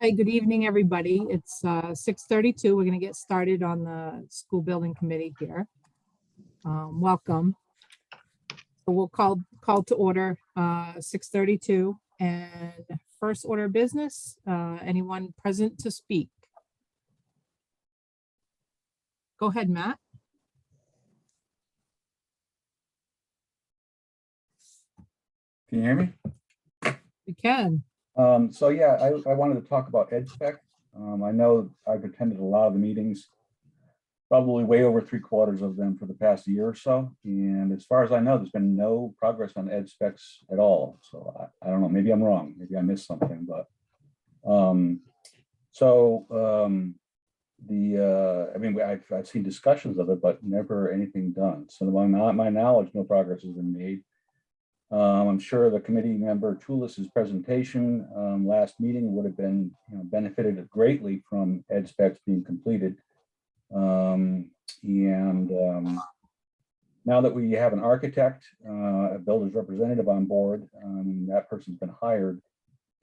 Hi, good evening, everybody. It's 6:32. We're going to get started on the school building committee here. Welcome. So we'll call to order 6:32, and first order of business, anyone present to speak? Go ahead, Matt. Can you hear me? We can. So yeah, I wanted to talk about Spec. I know I've attended a lot of the meetings, probably way over 3/4 of them for the past year or so. And as far as I know, there's been no progress on Specs at all. So I don't know, maybe I'm wrong. Maybe I missed something, but I mean, I've seen discussions of it, but never anything done. So to my knowledge, no progress has been made. I'm sure the committee member Tulis's presentation last meeting would have been benefited greatly from Specs being completed. Now that we have an architect, a builder's representative on board, that person's been hired,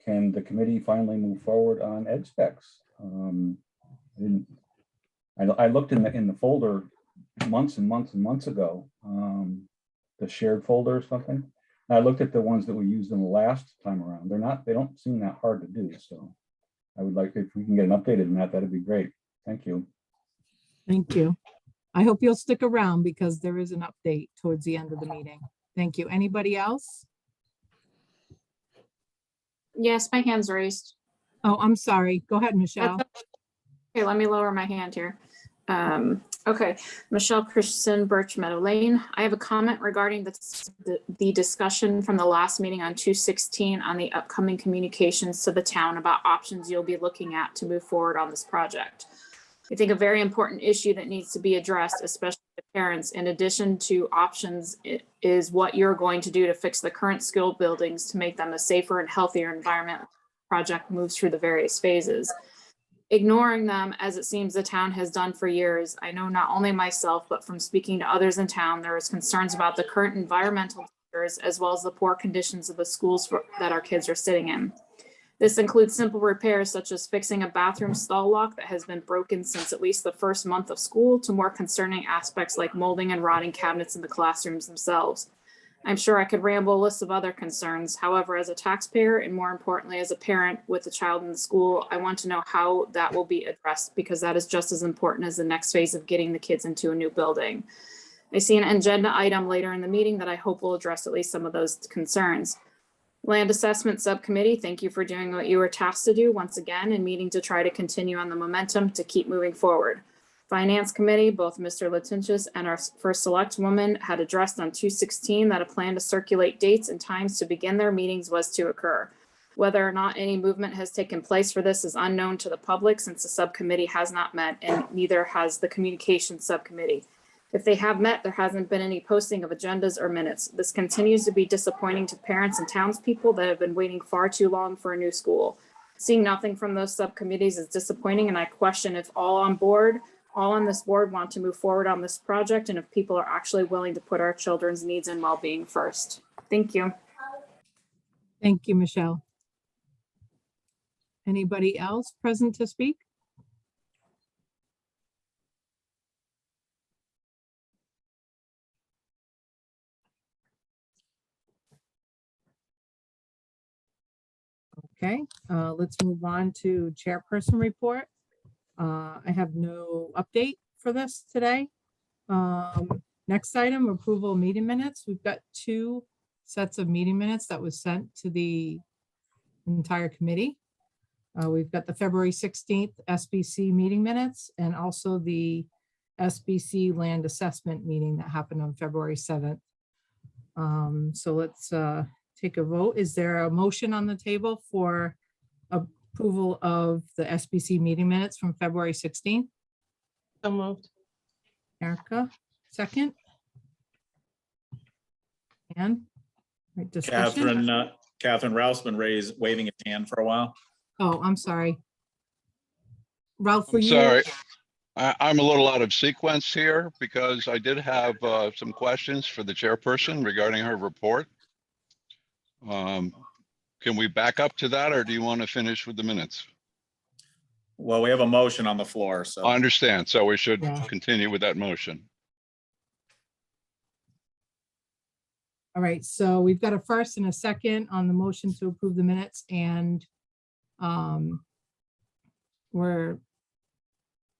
can the committee finally move forward on Specs? I looked in the folder months and months and months ago, the shared folder or something. I looked at the ones that we used in the last time around. They don't seem that hard to do. So I would like, if we can get an update on that, that'd be great. Thank you. Thank you. I hope you'll stick around because there is an update towards the end of the meeting. Thank you. Anybody else? Yes, my hand's raised. Oh, I'm sorry. Go ahead, Michelle. Okay, let me lower my hand here. Okay, Michelle Christensen, Birch Meadow Lane. I have a comment regarding the discussion from the last meeting on 2/16 on the upcoming communications to the town about options you'll be looking at to move forward on this project. I think a very important issue that needs to be addressed, especially to parents, in addition to options, is what you're going to do to fix the current school buildings to make them a safer and healthier environment. Project moves through the various phases. Ignoring them, as it seems the town has done for years, I know not only myself, but from speaking to others in town, there is concerns about the current environmental factors as well as the poor conditions of the schools that our kids are sitting in. This includes simple repairs such as fixing a bathroom stall lock that has been broken since at least the first month of school, to more concerning aspects like molding and rotting cabinets in the classrooms themselves. I'm sure I could ramble a list of other concerns. However, as a taxpayer and more importantly, as a parent with a child in the school, I want to know how that will be addressed, because that is just as important as the next phase of getting the kids into a new building. I see an agenda item later in the meeting that I hope will address at least some of those concerns. Land Assessment Subcommittee, thank you for doing what you were tasked to do once again and meeting to try to continue on the momentum to keep moving forward. Finance Committee, both Mr. Letincious and our first select woman had addressed on 2/16 that a plan to circulate dates and times to begin their meetings was to occur. Whether or not any movement has taken place for this is unknown to the public, since the subcommittee has not met and neither has the communications subcommittee. If they have met, there hasn't been any posting of agendas or minutes. This continues to be disappointing to parents and townspeople that have been waiting far too long for a new school. Seeing nothing from those subcommittees is disappointing, and I question if all on this board want to move forward on this project, and if people are actually willing to put our children's needs and well-being first. Thank you. Thank you, Michelle. Anybody else present to speak? Okay, let's move on to chairperson report. I have no update for this today. Next item, approval of meeting minutes. We've got 2 sets of meeting minutes that was sent to the entire committee. We've got the February 16th SBC meeting minutes and also the SBC land assessment meeting that happened on February 7th. So let's take a vote. Is there a motion on the table for approval of the SBC meeting minutes from February 16th? So moved. Erica, second. And discussion. Catherine Ralph's been waving his hand for a while. Oh, I'm sorry. Ralph, I'm sorry. I'm a little out of sequence here because I did have some questions for the chairperson regarding her report. Can we back up to that, or do you want to finish with the minutes? Well, we have a motion on the floor, so. I understand. So we should Yeah. continue with that motion. All right, so we've got a first and a second on the motion to approve the minutes, and we're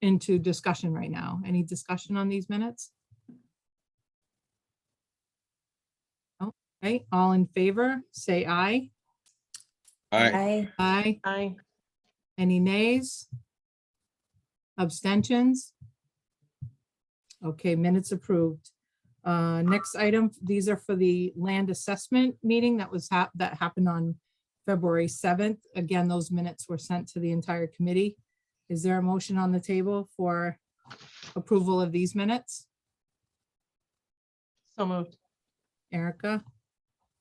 into discussion right now. Any discussion on these minutes? Okay, all in favor, say aye. Aye. Aye. Aye. Any nays? Abstentions? Okay, minutes approved. Next item, these are for the land assessment meeting that was that happened on February 7th. Again, those minutes were sent to the entire committee. Is there a motion on the table for approval of these minutes? So moved. Erica,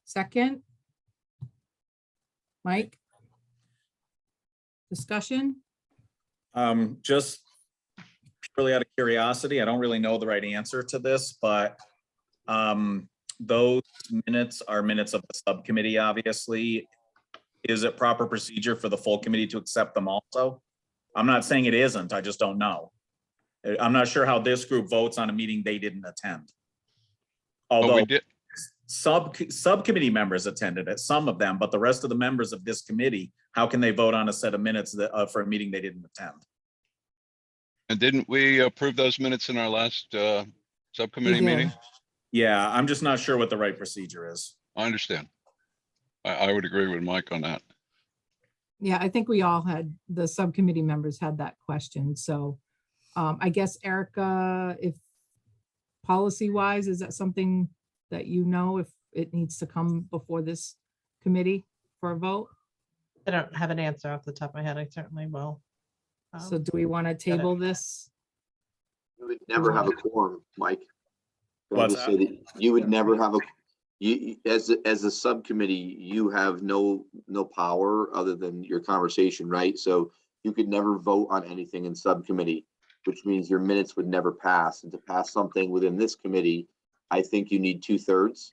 second. Mike? Discussion? Just purely out of curiosity, I don't really know the right answer to this, but those minutes are minutes of the subcommittee, obviously. Is it proper procedure for the full committee to accept them also? I'm not saying it isn't, I just don't know. I'm not sure how this group votes on a meeting they didn't attend. But we Although did, subcommittee members attended it, some of them, but the rest of the members of this committee, how can they vote on a set of minutes that, for a meeting they didn't attend? and didn't we approve those minutes in our last subcommittee did. meeting? Yeah, I'm just not sure what the right procedure is. I understand. I would agree with Mike on that. Yeah, I think we all had, the subcommittee members had that question. So I guess, Erica, if policy wise, is that something that you know if it needs to come before this committee for a vote? I don't have an answer off the top of my head. I certainly will. So do we want to table this? You would never have a quorum, Mike. Can I What's just say that you would never have a, as a subcommittee, you have no power other than your conversation, right? So you could never vote on anything in subcommittee, which means your minutes would never pass. And to pass something within this committee, I think you need 2/3.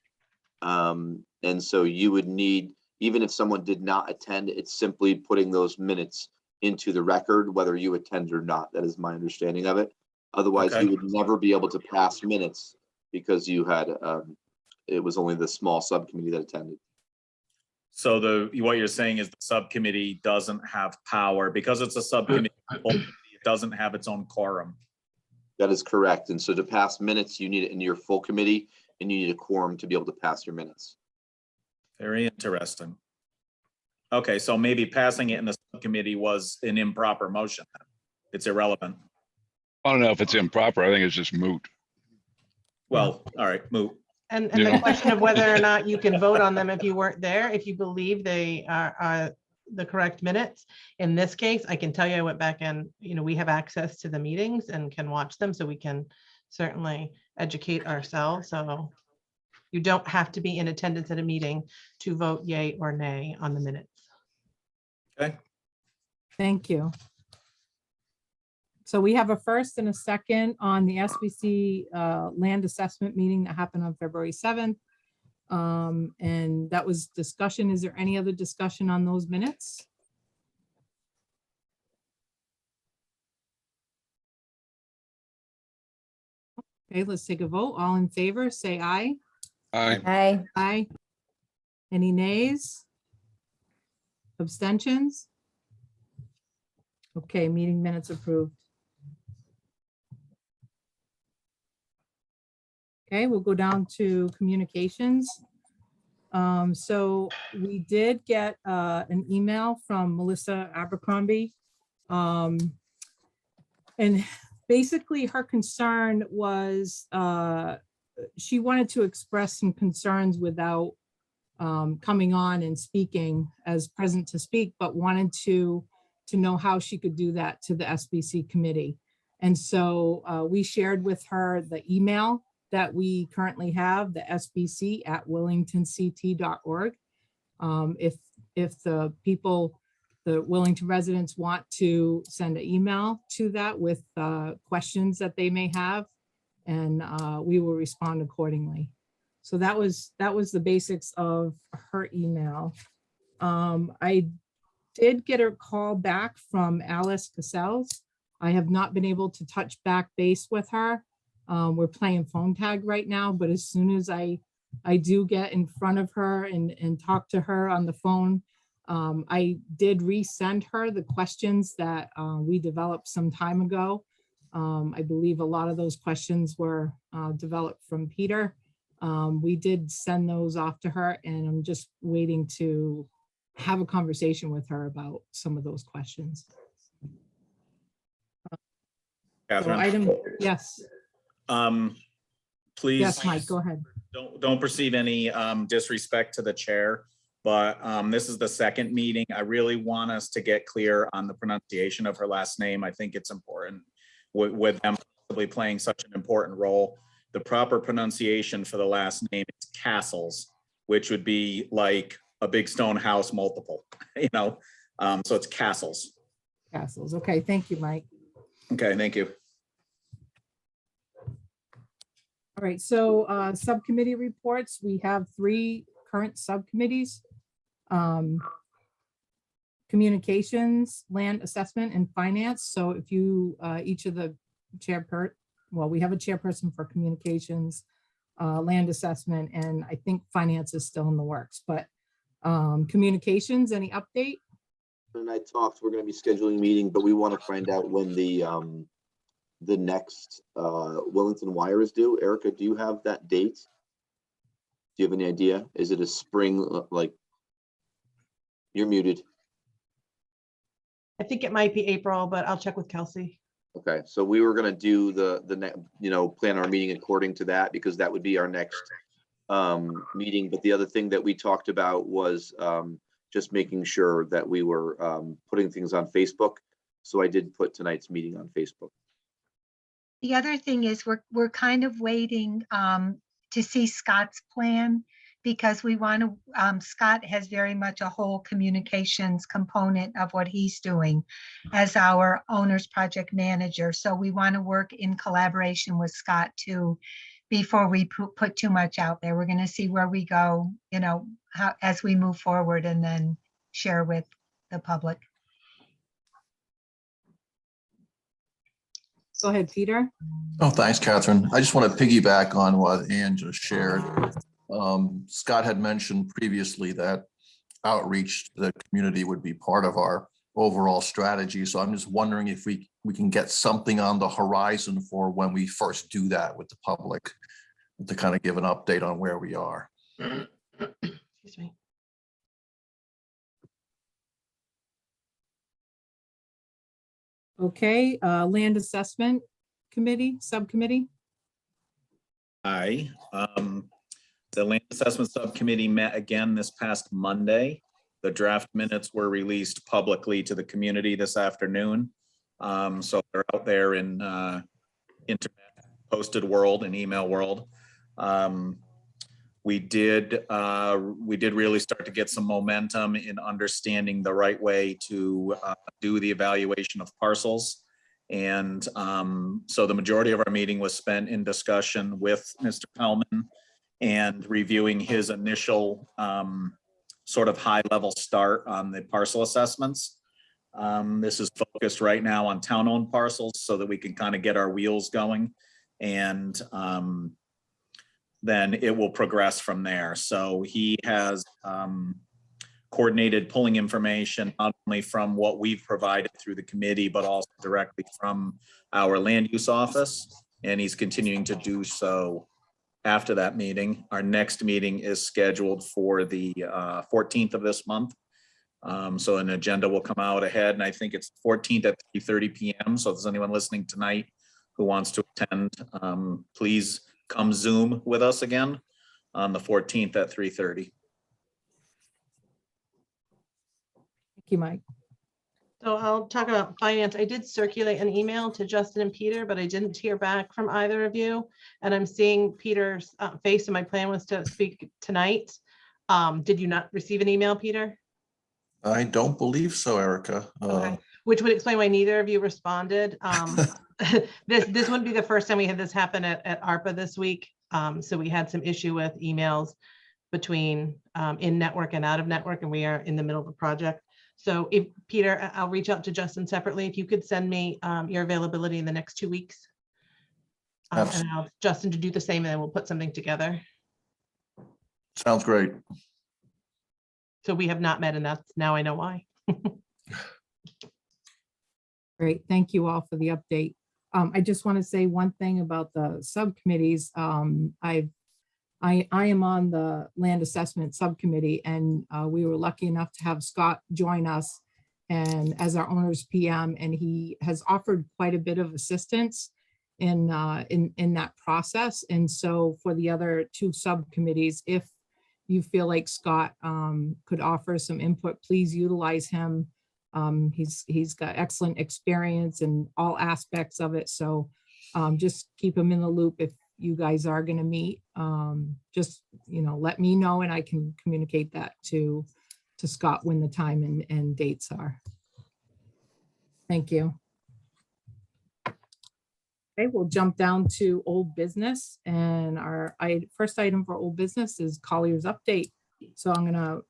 And so you would need, even if someone did not attend, it's simply putting those minutes into the record, whether you attend or not. That is my understanding of it. Otherwise, Okay. you would never be able to pass minutes because you had, it was only the small subcommittee that attended. So what you're saying is the subcommittee doesn't have power because it's a subcommittee, it doesn't have its own quorum. That is correct. And so to pass minutes, you need it in your full committee and you need a quorum to be able to pass your minutes. Very interesting. Okay, so maybe passing it in the subcommittee was an improper motion. It's irrelevant. I don't know if it's improper. I think it's just moot. Well, all right, moot. And Yeah. the question of whether or not you can vote on them if you weren't there, if you believe they are the correct minutes. In this case, I can tell you, I went back and, we have access to the meetings and can watch them, so we can certainly educate ourselves. So you don't have to be in attendance at a meeting to vote yay or nay on the minutes. Okay, Thank you. So we have a first and a second on the SBC land assessment meeting that happened on February 7th. And that was discussion. Is there any other discussion on those minutes? Okay, let's take a vote. All in favor, say aye. Aye. Aye. Aye. Any nays? Abstentions? Okay, meeting minutes approved. Okay, we'll go down to communications. So we did get an email from Melissa Abercrombie. And basically her concern was she wanted to express some concerns without coming on and speaking as present to speak, but wanted to know how she could do that to the SBC committee. And so we shared with her the email that we currently have, the sbc@willingtonct.org. If the people, the Willington residents want to send an email to that with questions that they may have, and we will respond accordingly. So that was the basics of her email. I did get a call back from Alice Cassels. I have not been able to touch back base with her. We're playing phone tag right now, but as soon as I do get in front of her and talk to her on the phone, I did resend her the questions that we developed some time ago. I believe a lot of those questions were developed from Peter. We did send those off to her, and I'm just waiting to have a conversation with her about some of those questions. So Catherine, yes, please. yes, Mike, go ahead. Don't perceive any disrespect to the chair, but this is the second meeting. I really want us to get clear on the pronunciation of her last name. I think it's important with them possibly playing such an important role. The proper pronunciation for the last name is Castles, which would be like a big stone house multiple, you know? So it's Castles. Castles. Okay, thank you, Mike. Okay, thank you. All right, so subcommittee reports. We have 3 current subcommittees. Communications, land assessment, and finance. So if you, each of the we have a chairperson for communications, land assessment, and I think finance is still in the works, but communications, any update? And I talked, we're gonna be scheduling a meeting, but we want to find out when the next Willington wire is due. Erica, do you have that date? Do you have any idea? Is it a spring, like? You're muted. I think it might be April, but I'll check with Kelsey. Okay, so we were gonna do plan our meeting according to that, because that would be our next meeting. But the other thing that we talked about was just making sure that we were putting things on Facebook. So I did put tonight's meeting on Facebook. The other thing is we're kind of waiting to see Scott's plan, because we want to, Scott has very much a whole communications component of what he's doing as our owner's project manager. So we want to work in collaboration with Scott too, before we put too much out there. We're going to see where we go, you know, as we move forward, and then share with the public. Go ahead, Peter. Oh, thanks, Catherine. I just want to piggyback on what Ann just shared. Scott had mentioned previously that outreach to the community would be part of our overall strategy. So I'm just wondering if we can get something on the horizon for when we first do that with the public, to kind of give an update on where we are. Excuse me. Okay, land assessment committee, subcommittee. Hi, the land assessment subcommittee met again this past Monday. The draft minutes were released publicly to the community this afternoon. So they're out there in internet posted world and email world. We did really start to get some momentum in understanding the right way to do the evaluation of parcels. And so the majority of our meeting was spent in discussion with Mr. Pellman and reviewing his initial sort of high level start on the parcel assessments. This is focused right now on town-owned parcels so that we can kind of get our wheels going, and then it will progress from there. So he has coordinated pulling information not only from what we've provided through the committee, but also directly from our land use office. And he's continuing to do so after that meeting. Our next meeting is scheduled for the 14th of this month. So an agenda will come out ahead, and I think it's 14th at 3:30 p.m. So if there's anyone listening tonight who wants to attend, please come Zoom with us again on the 14th at 3:30. Thank you, Mike. So I'll talk about finance. I did circulate an email to Justin and Peter, but I didn't hear back from either of you. And I'm seeing Peter's face, and my plan was to speak tonight. Did you not receive an email, Peter? I don't believe so, Erica. Okay. Which would explain why neither of you responded. This wouldn't be the first time we had this happen at ARPA this week. So we had some issue with emails between in network and out of network, and we are in the middle of a project. So if, Peter, I'll reach out to Justin separately. If you could send me your availability in the next 2 weeks. And I'll Justin to do the same, and then we'll put something together. Sounds great. So we have not met, and that's now I know why. Great, thank you all for the update. I just want to say one thing about the subcommittees. I am on the land assessment subcommittee, and we were lucky enough to have Scott join us and as our owner's PM, and he has offered quite a bit of assistance in that process. And so for the other two subcommittees, if you feel like Scott could offer some input, please utilize him. He's got excellent experience in all aspects of it. So just keep him in the loop if you guys are going to meet. Just, let me know and I can communicate that to Scott when the time and dates are. Thank you. Okay, we'll jump down to old business, and our first item for old business is Colliers update. So I'm going to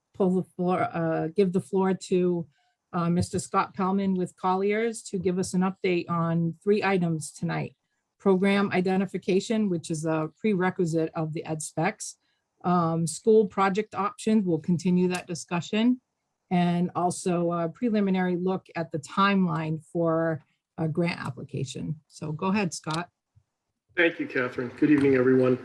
give the floor to Mr. Scott Pellman with Colliers to give us an update on 3 items tonight. Program identification, which is a prerequisite of the ed specs. School project options, we'll continue that discussion. And also a preliminary look at the timeline for a grant application. So go ahead, Scott. Thank you, Catherine. Good evening, everyone.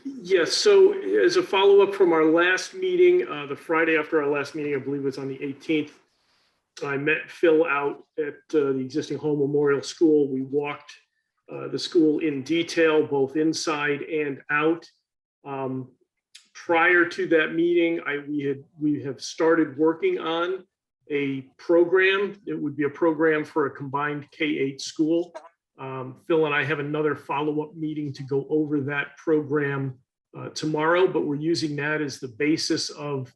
Yes, so as a follow-up from our last meeting, the Friday after our last meeting, I believe it was on the 18th, I met Phil out at the existing Home Memorial School. We walked the school in detail, both inside and out. Prior to that meeting, we have started working on a program. It would be a program for a combined K-8 school. Phil and I have another follow-up meeting to go over that program tomorrow, but we're using that as the basis of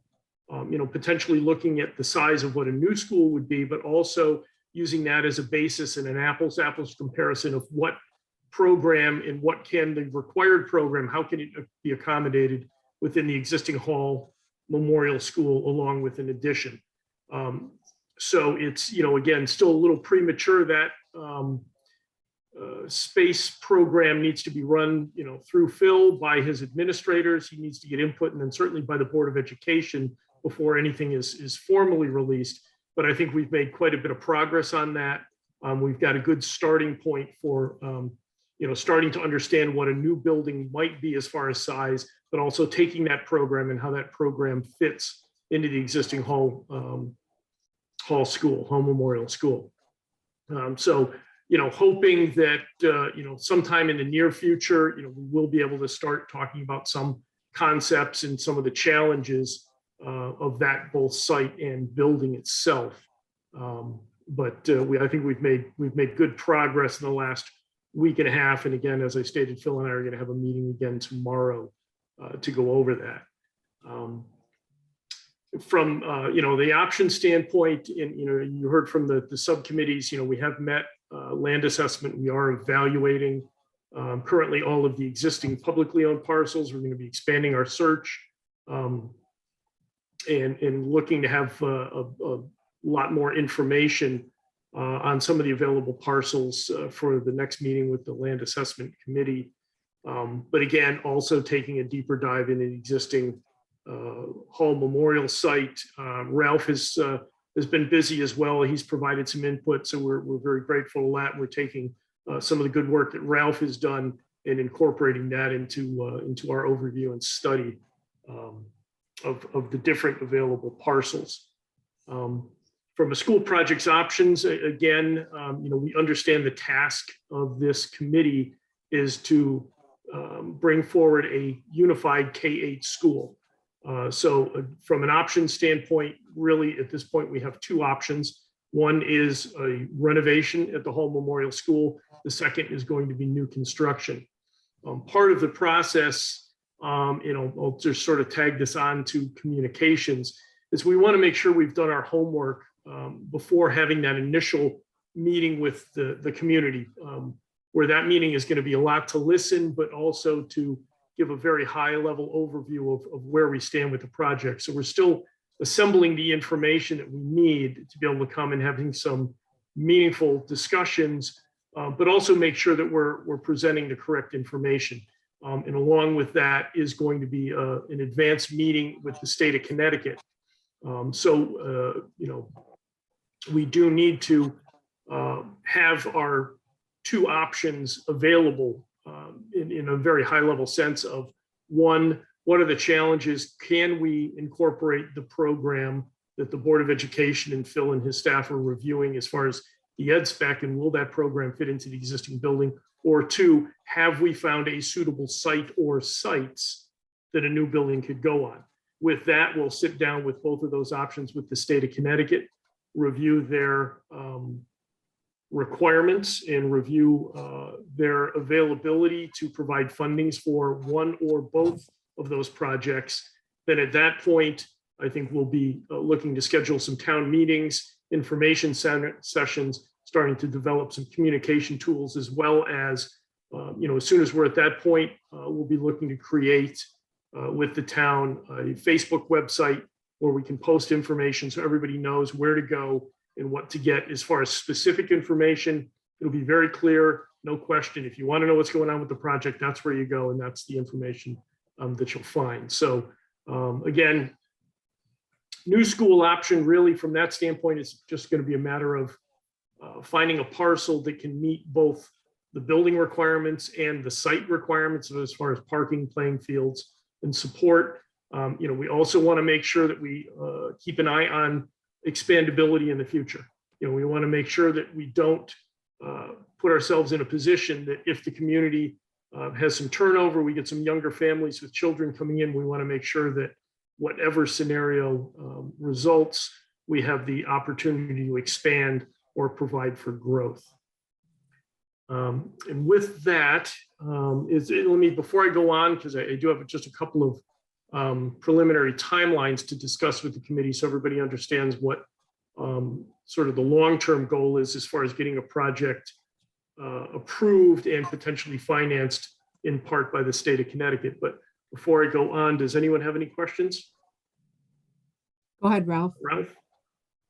potentially looking at the size of what a new school would be, but also using that as a basis in an apples-to-apples comparison of what program and what can the required program, how can it be accommodated within the existing Hall Memorial School along with an addition. So it's, again, still a little premature. That space program needs to be run, through Phil by his administrators. He needs to get input, and then certainly by the Board of Education before anything is formally released. But I think we've made quite a bit of progress on that. We've got a good starting point for, starting to understand what a new building might be as far as size, but also taking that program and how that program fits into the existing Hall Memorial School. So, hoping that, sometime in the near future, we will be able to start talking about some concepts and some of the challenges of that both site and building itself. But I think we've made good progress in the last week and a half. And again, as I stated, Phil and I are going to have a meeting again tomorrow to go over that. From the option standpoint, and you heard from the subcommittees, we have met land assessment. We are evaluating currently all of the existing publicly owned parcels. We're going to be expanding our search and looking to have a lot more information on some of the available parcels for the next meeting with the Land Assessment Committee. But again, also taking a deeper dive into the existing Hall Memorial site. Ralph has been busy as well. He's provided some input, so we're very grateful for that. We're taking some of the good work that Ralph has done and incorporating that into our overview and study of the different available parcels. From a school projects options, again, we understand the task of this committee is to bring forward a unified K-8 school. So from an option standpoint, really at this point, we have 2 options. One is a renovation at the Hall Memorial School. The second is going to be new construction. Part of the process, I'll just sort of tag this on to communications, is we want to make sure we've done our homework before having that initial meeting with the community, where that meeting is going to be a lot to listen, but also to give a very high level overview of where we stand with the project. So we're still assembling the information that we need to be able to come and having some meaningful discussions, but also make sure that we're presenting the correct information. And along with that is going to be an advanced meeting with the state of Connecticut. We do need to have our two options available in a very high level sense of, one, what are the challenges? Can we incorporate the program that the Board of Education and Phil and his staff are reviewing as far as the ed spec, and will that program fit into the existing building? Or two, have we found a suitable site or sites that a new building could go on? With that, we'll sit down with both of those options with the state of Connecticut, review their requirements and review their availability to provide fundings for one or both of those projects. Then at that point, I think we'll be looking to schedule some town meetings, information sessions, starting to develop some communication tools, as well as, as soon as we're at that point, we'll be looking to create with the town a Facebook website where we can post information so everybody knows where to go and what to get as far as specific information. It'll be very clear, no question. If you want to know what's going on with the project, that's where you go, and that's the information that you'll find. So again, new school option really from that standpoint is just going to be a matter of finding a parcel that can meet both the building requirements and the site requirements as far as parking, playing fields, and support. We also want to make sure that we keep an eye on expandability in the future. We want to make sure that we don't put ourselves in a position that if the community has some turnover, we get some younger families with children coming in, we want to make sure that whatever scenario results, we have the opportunity to expand or provide for growth. And with that, before I go on, because I do have just a couple of preliminary timelines to discuss with the committee so everybody understands what sort of the long-term goal is as far as getting a project approved and potentially financed in part by the state of Connecticut. But before I go on, does anyone have any questions? Go ahead, Ralph. Ralph?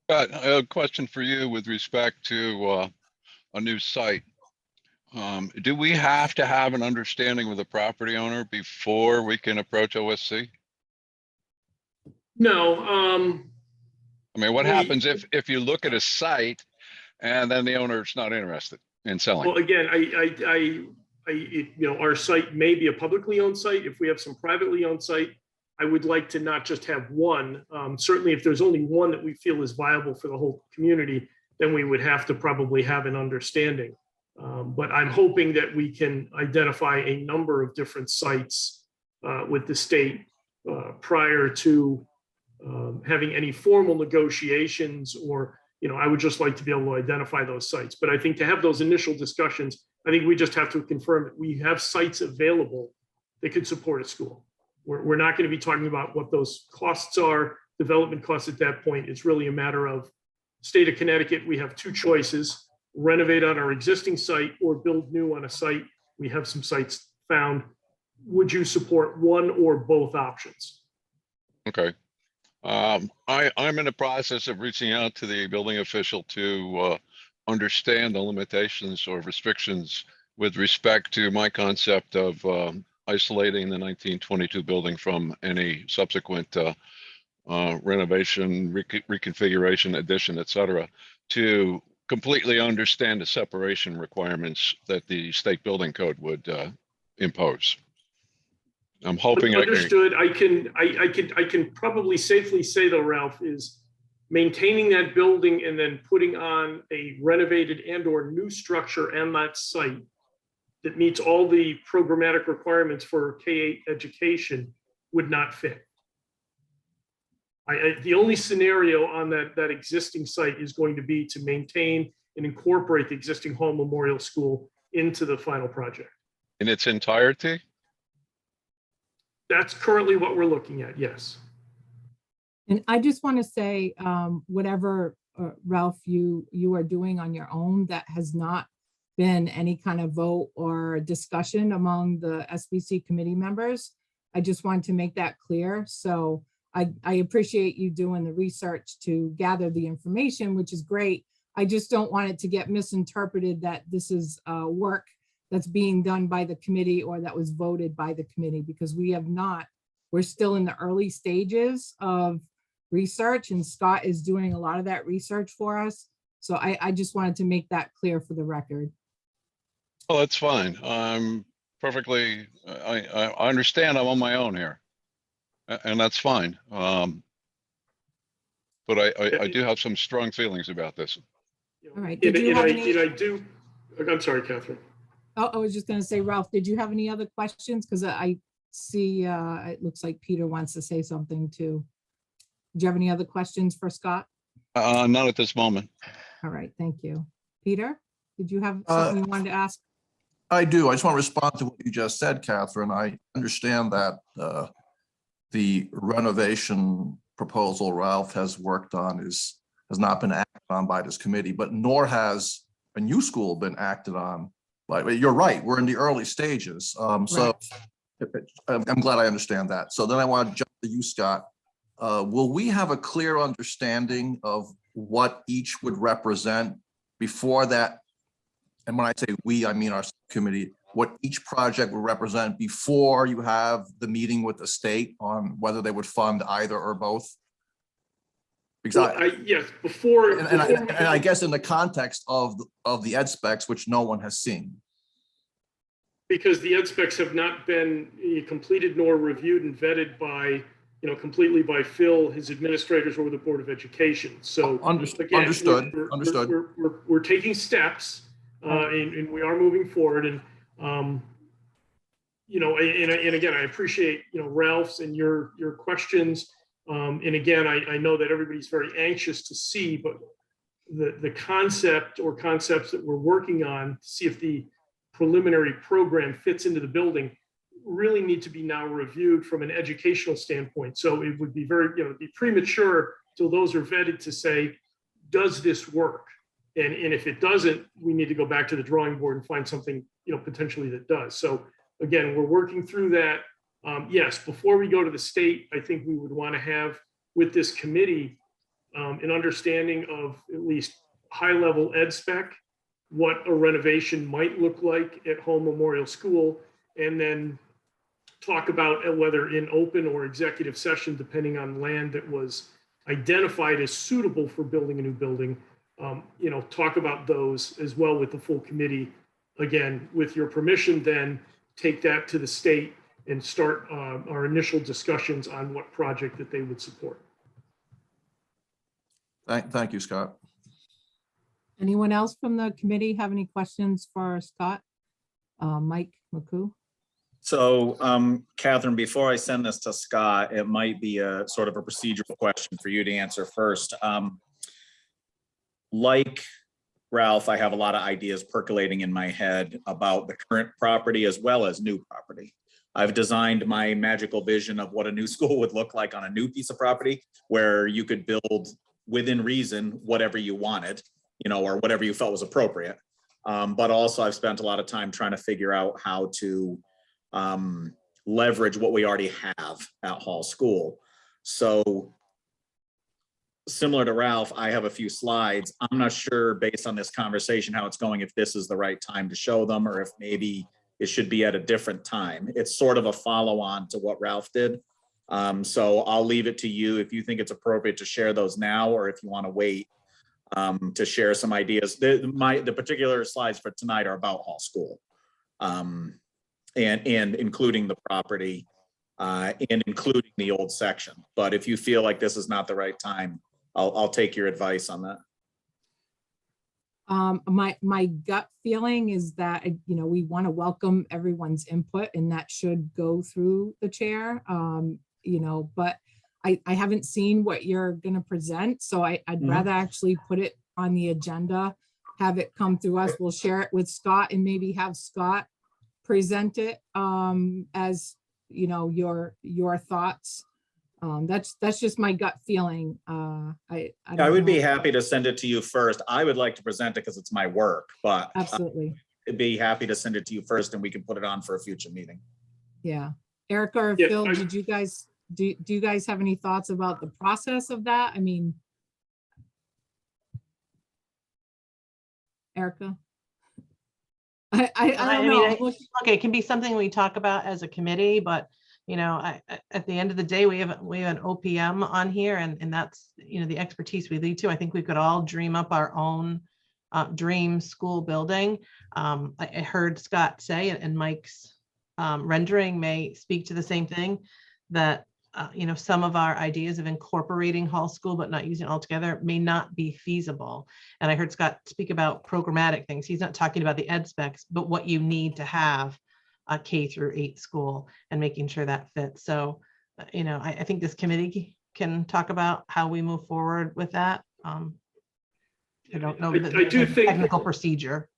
Got a question for you with respect to a new site. Do we have to have an understanding with the property owner before we can approach OSC? No. I mean, what happens if you look at a site and then the owner's not interested in selling? Well, again, our site may be a publicly owned site. If we have some privately owned site, I would like to not just have one. Certainly, if there's only one that we feel is viable for the whole community, then we would have to probably have an understanding. But I'm hoping that we can identify a number of different sites with the state prior to having any formal negotiations, or, I would just like to be able to identify those sites. But I think to have those initial discussions, I think we just have to confirm that we have sites available that could support a school. We're not going to be talking about what those costs are, development costs at that point. It's really a matter of state of Connecticut. We have two choices: renovate on our existing site or build new on a site. We have some sites found. Would you support one or both options? Okay. I'm in the process of reaching out to the building official to understand the limitations or restrictions with respect to my concept of isolating the 1922 building from any subsequent renovation, reconfiguration, addition, et cetera, to completely understand the separation requirements that the state building code would impose. I'm hoping understood. I can probably safely say though, Ralph, is maintaining that building and then putting on a renovated and/or new structure on that site that meets all the programmatic requirements for K-8 education would not fit. The only scenario on that existing site is going to be to maintain and incorporate the existing Hall Memorial School into the final project. in its entirety. That's currently what we're looking at, yes. And I just want to say, whatever, Ralph, you are doing on your own, that has not been any kind of vote or discussion among the SBC committee members. I just wanted to make that clear. So I appreciate you doing the research to gather the information, which is great. I just don't want it to get misinterpreted that this is work that's being done by the committee or that was voted by the committee, because we have not. We're still in the early stages of research, and Scott is doing a lot of that research for us. So I just wanted to make that clear for the record. Well, that's fine. I'm perfectly, I understand I'm on my own here. And that's fine. But I do have some strong feelings about this. All right. And Did you have any? I do, I'm sorry, Catherine. Oh, I was just going to say, Ralph, did you have any other questions? Because I see it looks like Peter wants to say something too. Do you have any other questions for Scott? Not at this moment. All right, thank you. Peter, did you have something you wanted to ask? I do. I just want to respond to what you just said, Catherine. I understand that the renovation proposal Ralph has worked on has not been acted on by this committee, but nor has a new school been acted on. But you're right, we're in the early stages. So I'm glad I understand that. So then I want to jump to you, Scott. Will we have a clear understanding of what each would represent before that? And when I say we, I mean our committee, what each project will represent before you have the meeting with the state on whether they would fund either or both? Because Well, yes, before. and I guess in the context of the ed specs, which no one has seen. Because the ed specs have not been completed nor reviewed and vetted by, completely by Phil, his administrators, or the Board of Education. So again, Understood. We're taking steps and we are moving forward. And, and again, I appreciate, Ralph's and your questions. And again, I know that everybody's very anxious to see, but the concept or concepts that we're working on to see if the preliminary program fits into the building really need to be now reviewed from an educational standpoint. So it would be it'd be premature till those are vetted to say, does this work? And if it doesn't, we need to go back to the drawing board and find something, potentially that does. So again, we're working through that. Yes, before we go to the state, I think we would want to have with this committee an understanding of at least high-level ed spec, what a renovation might look like at Home Memorial School, and then talk about whether in open or executive session, depending on land that was identified as suitable for building a new building, talk about those as well with the full committee. Again, with your permission, then take that to the state and start our initial discussions on what project that they would support. Thank you, Scott. Anyone else from the committee have any questions for Scott? Mike McCoo? So, Catherine, before I send this to Scott, it might be a sort of a procedural question for you to answer first. Like Ralph, I have a lot of ideas percolating in my head about the current property as well as new property. I've designed my magical vision of what a new school would look like on a new piece of property where you could build within reason whatever you wanted, or whatever you felt was appropriate. But also I've spent a lot of time trying to figure out how to leverage what we already have at Hall School. So similar to Ralph, I have a few slides. I'm not sure based on this conversation how it's going, if this is the right time to show them or if maybe it should be at a different time. It's sort of a follow-on to what Ralph did. So I'll leave it to you if you think it's appropriate to share those now, or if you want to wait to share some ideas. The particular slides for tonight are about Hall School and including the property and including the old section. But if you feel like this is not the right time, I'll take your advice on that. My gut feeling is that, we want to welcome everyone's input and that should go through the chair, but I haven't seen what you're going to present. So I'd rather actually put it on the agenda, have it come through us. We'll share it with Scott and maybe have Scott present it as, your thoughts. That's just my gut feeling. I would be happy to send it to you first. I would like to present it because it's my work, but absolutely, I'd be happy to send it to you first and we can put it on for a future meeting. Yeah. Erica or Yeah, Phil, did you guys do you guys have any thoughts about the process of that? I mean, Erica? I don't know. I'm looking- Okay, it can be something we talk about as a committee, but you know, at the end of the day, we have an OPM on here, and that's, you know, the expertise we lead to. I think we could all dream up our own dream school building. I heard Scott say, and Mike's rendering may speak to the same thing, that you know, some of our ideas of incorporating Hall School but not using it altogether may not be feasible. And I heard Scott speak about programmatic things. He's not talking about the ed specs, but what you need to have a K-8 school and making sure that fits. So, you know, I think this committee can talk about how we move forward with that. I don't know I do think technical procedure.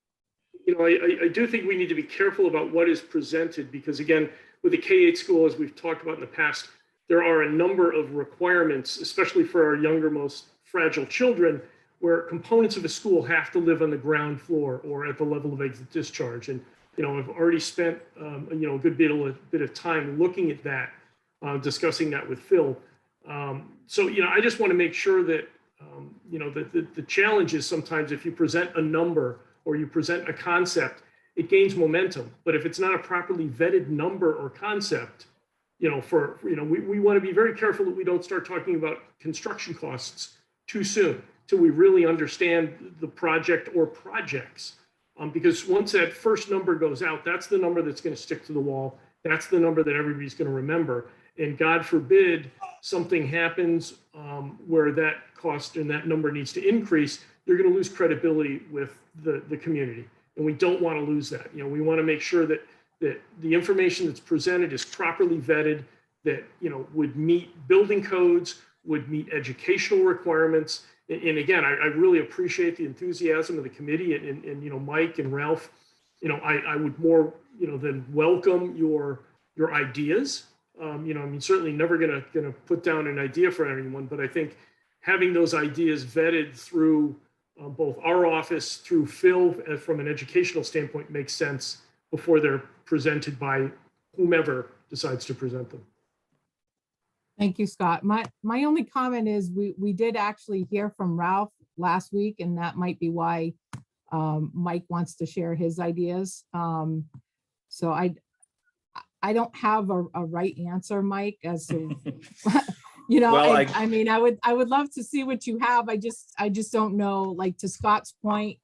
You know, I do think we need to be careful about what is presented, because again, with the K-8 school, as we've talked about in the past, there are a number of requirements, especially for our younger, most fragile children, where components of a school have to live on the ground floor or at the level of exit discharge. And, you know, I've already spent, you know, a good bit of time looking at that, discussing that with Phil. So, you know, I just want to make sure that, you know, the challenge is sometimes if you present a number or you present a concept, it gains momentum. But if it's not a properly vetted number or concept, you know, we want to be very careful that we don't start talking about construction costs too soon till we really understand the project or projects. Because once that first number goes out, that's the number that's going to stick to the wall. That's the number that everybody's going to remember. And God forbid something happens where that cost and that number needs to increase, you're going to lose credibility with the community. And we don't want to lose that. You know, we want to make sure that the information that's presented is properly vetted, that, you know, would meet building codes, would meet educational requirements. And again, I really appreciate the enthusiasm of the committee and you know, Mike and Ralph. You know, I would more, you know, than welcome your ideas. You know, I mean, certainly never gonna put down an idea for anyone, but I think having those ideas vetted through both our office, through Phil, from an educational standpoint, makes sense before they're presented by whomever decides to present them. Thank you, Scott. My only comment is we did actually hear from Ralph last week, and that might be why Mike wants to share his ideas. So I don't have a right answer, Mike, as to, you know, Well, I mean, I would love to see what you have. I just don't know, like, to Scott's point,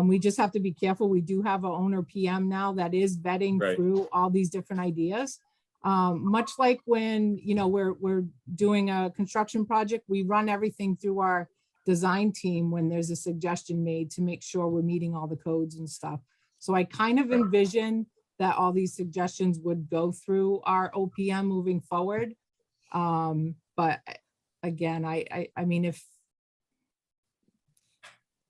we just have to be careful. We do have an owner PM now that is vetting Right. through all these different ideas. Much like when, you know, we're doing a construction project, we run everything through our design team when there's a suggestion made to make sure we're meeting all the codes and stuff. So I kind of envision that all these suggestions would go through our OPM moving forward. But again, I mean, if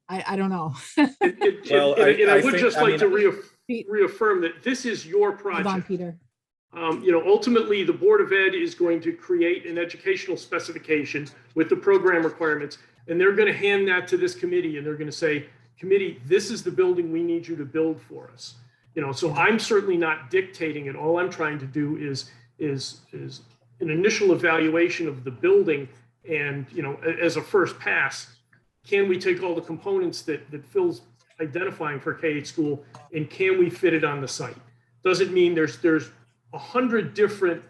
I don't know. Well, I would think- just I like to Pete- reaffirm that this is your Hold on, project. Peter. You know, ultimately, the Board of Ed is going to create an educational specification with the program requirements, and they're going to hand that to this committee, and they're going to say, committee, this is the building we need you to build for us. You know, so I'm certainly not dictating it. All I'm trying to do is an initial evaluation of the building, and, you know, as a first pass, can we take all the components that Phil's identifying for K-8 school, and can we fit it on the site? Doesn't mean there's 100 different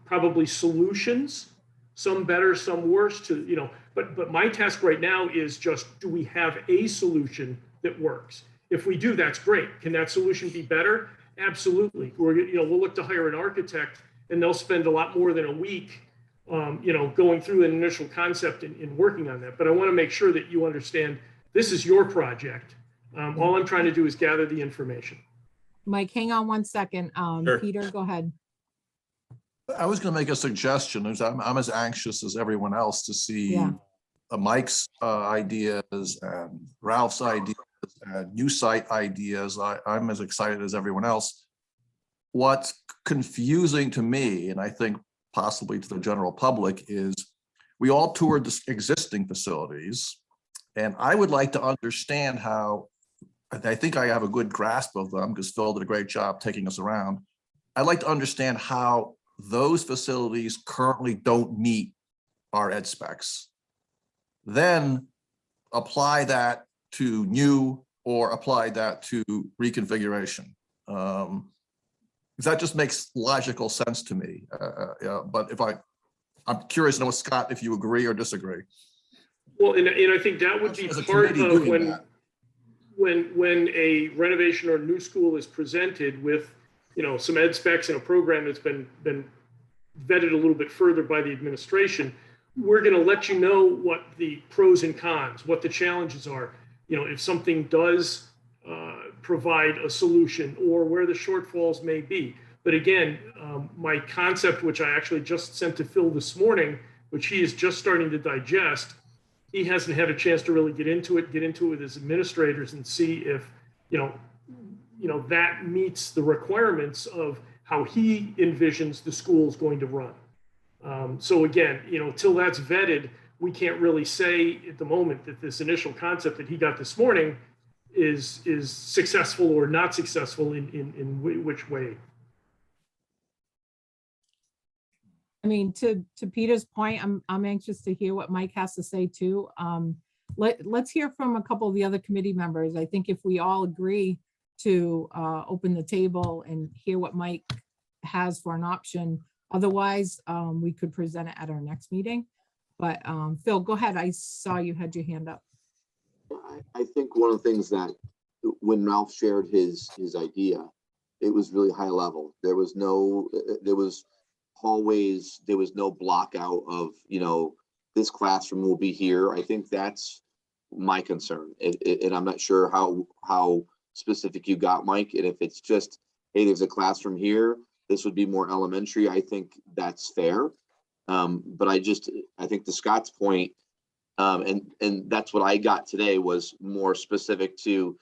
probably solutions, some better, some worse, to, you know, but my task right now is just, do we have a solution that works? If we do, that's great. Can that solution be better? Absolutely. We'll look to hire an architect, and they'll spend a lot more than a week, you know, going through an initial concept and working on that. But I want to make sure that you understand this is your project. All I'm trying to do is gather the information. Mike, hang on one second. Sure. Peter, go ahead. I was going to make a suggestion. I'm as anxious as everyone else to see Yeah. Mike's ideas and Ralph's ideas and new site ideas. I'm as excited as everyone else. What's confusing to me, and I think possibly to the general public, is we all toured the existing facilities, and I would like to understand how, I think I have a good grasp of them because Phil did a great job taking us around. I'd like to understand how those facilities currently don't meet our ed specs. Then apply that to new or apply that to reconfiguration. That just makes logical sense to me. Yeah, but I'm curious to know, Scott, if you agree or disagree. Well, and I think that would be As a part committee of doing that. when a renovation or new school is presented with, some ed specs and a program that's been vetted a little bit further by the administration, we're going to let you know what the pros and cons, what the challenges are. If something does provide a solution or where the shortfalls may be. But again, my concept, which I actually just sent to Phil this morning, which he is just starting to digest, he hasn't had a chance to really get into it with his administrators and see if, that meets the requirements of how he envisions the school is going to run. So again, till that's vetted, we can't really say at the moment that this initial concept that he got this morning is successful or not successful in which way. I mean, to Peter's point, I'm anxious to hear what Mike has to say too. Let's hear from a couple of the other committee members. I think if we all agree to open the table and hear what Mike has for an option, otherwise we could present it at our next meeting. But Phil, go ahead. I saw you had your hand up. I think one of the things that when Ralph shared his idea, it was really high level. There was hallways, there was no block out of, this classroom will be here. I think that's my concern. And I'm not sure how specific you got, Mike. And if it's just, hey, there's a classroom here, this would be more elementary. I think that's fair. But I think to Scott's point, and that's what I got today was more specific to,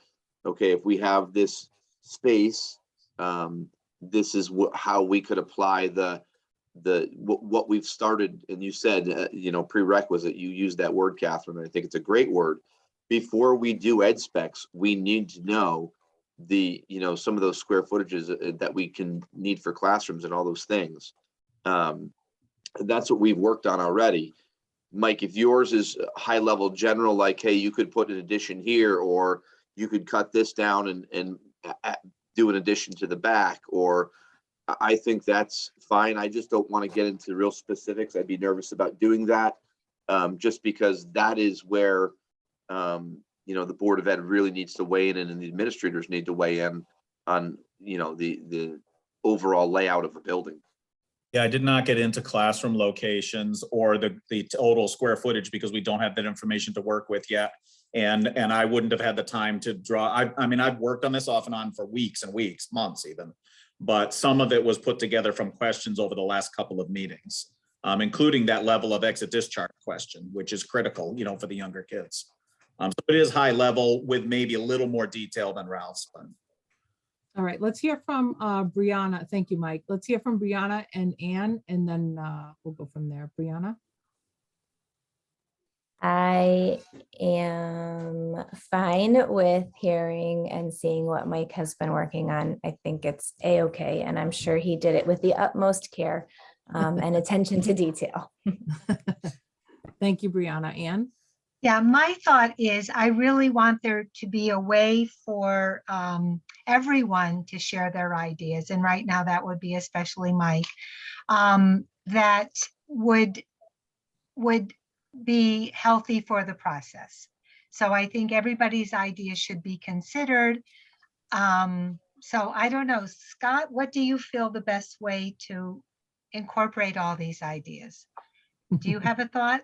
okay, if we have this space, this is how we could apply what we've started. And you said, prerequisite, you used that word, Catherine, and I think it's a great word. Before we do ed specs, we need to know some of those square footages that we can need for classrooms and all those things. That's what we've worked on already. Mike, if yours is high level general, like, hey, you could put an addition here, or you could cut this down and do an addition to the back, or I think that's fine. I just don't want to get into real specifics. I'd be nervous about doing that, just because that is where, the Board of Ed really needs to weigh in, and the administrators need to weigh in on, the overall layout of the building. Yeah, I did not get into classroom locations or the total square footage because we don't have that information to work with yet. And I wouldn't have had the time to draw. I mean, I've worked on this off and on for weeks and weeks, months even, but some of it was put together from questions over the last couple of meetings, including that level of exit discharge question, which is critical, for the younger kids. So it is high level with maybe a little more detail than Ralph's. All right, let's hear from Brianna. Thank you, Mike. Let's hear from Brianna and Anne, and then we'll go from there. Brianna? I am fine with hearing and seeing what Mike has been working on. I think it's a-okay, and I'm sure he did it with the utmost care and attention to detail. Thank you, Brianna. Anne? Yeah, my thought is I really want there to be a way for everyone to share their ideas. And right now that would be especially Mike, that would be healthy for the process. So I think everybody's ideas should be considered. So I don't know, Scott, what do you feel the best way to incorporate all these ideas? Do you have a thought?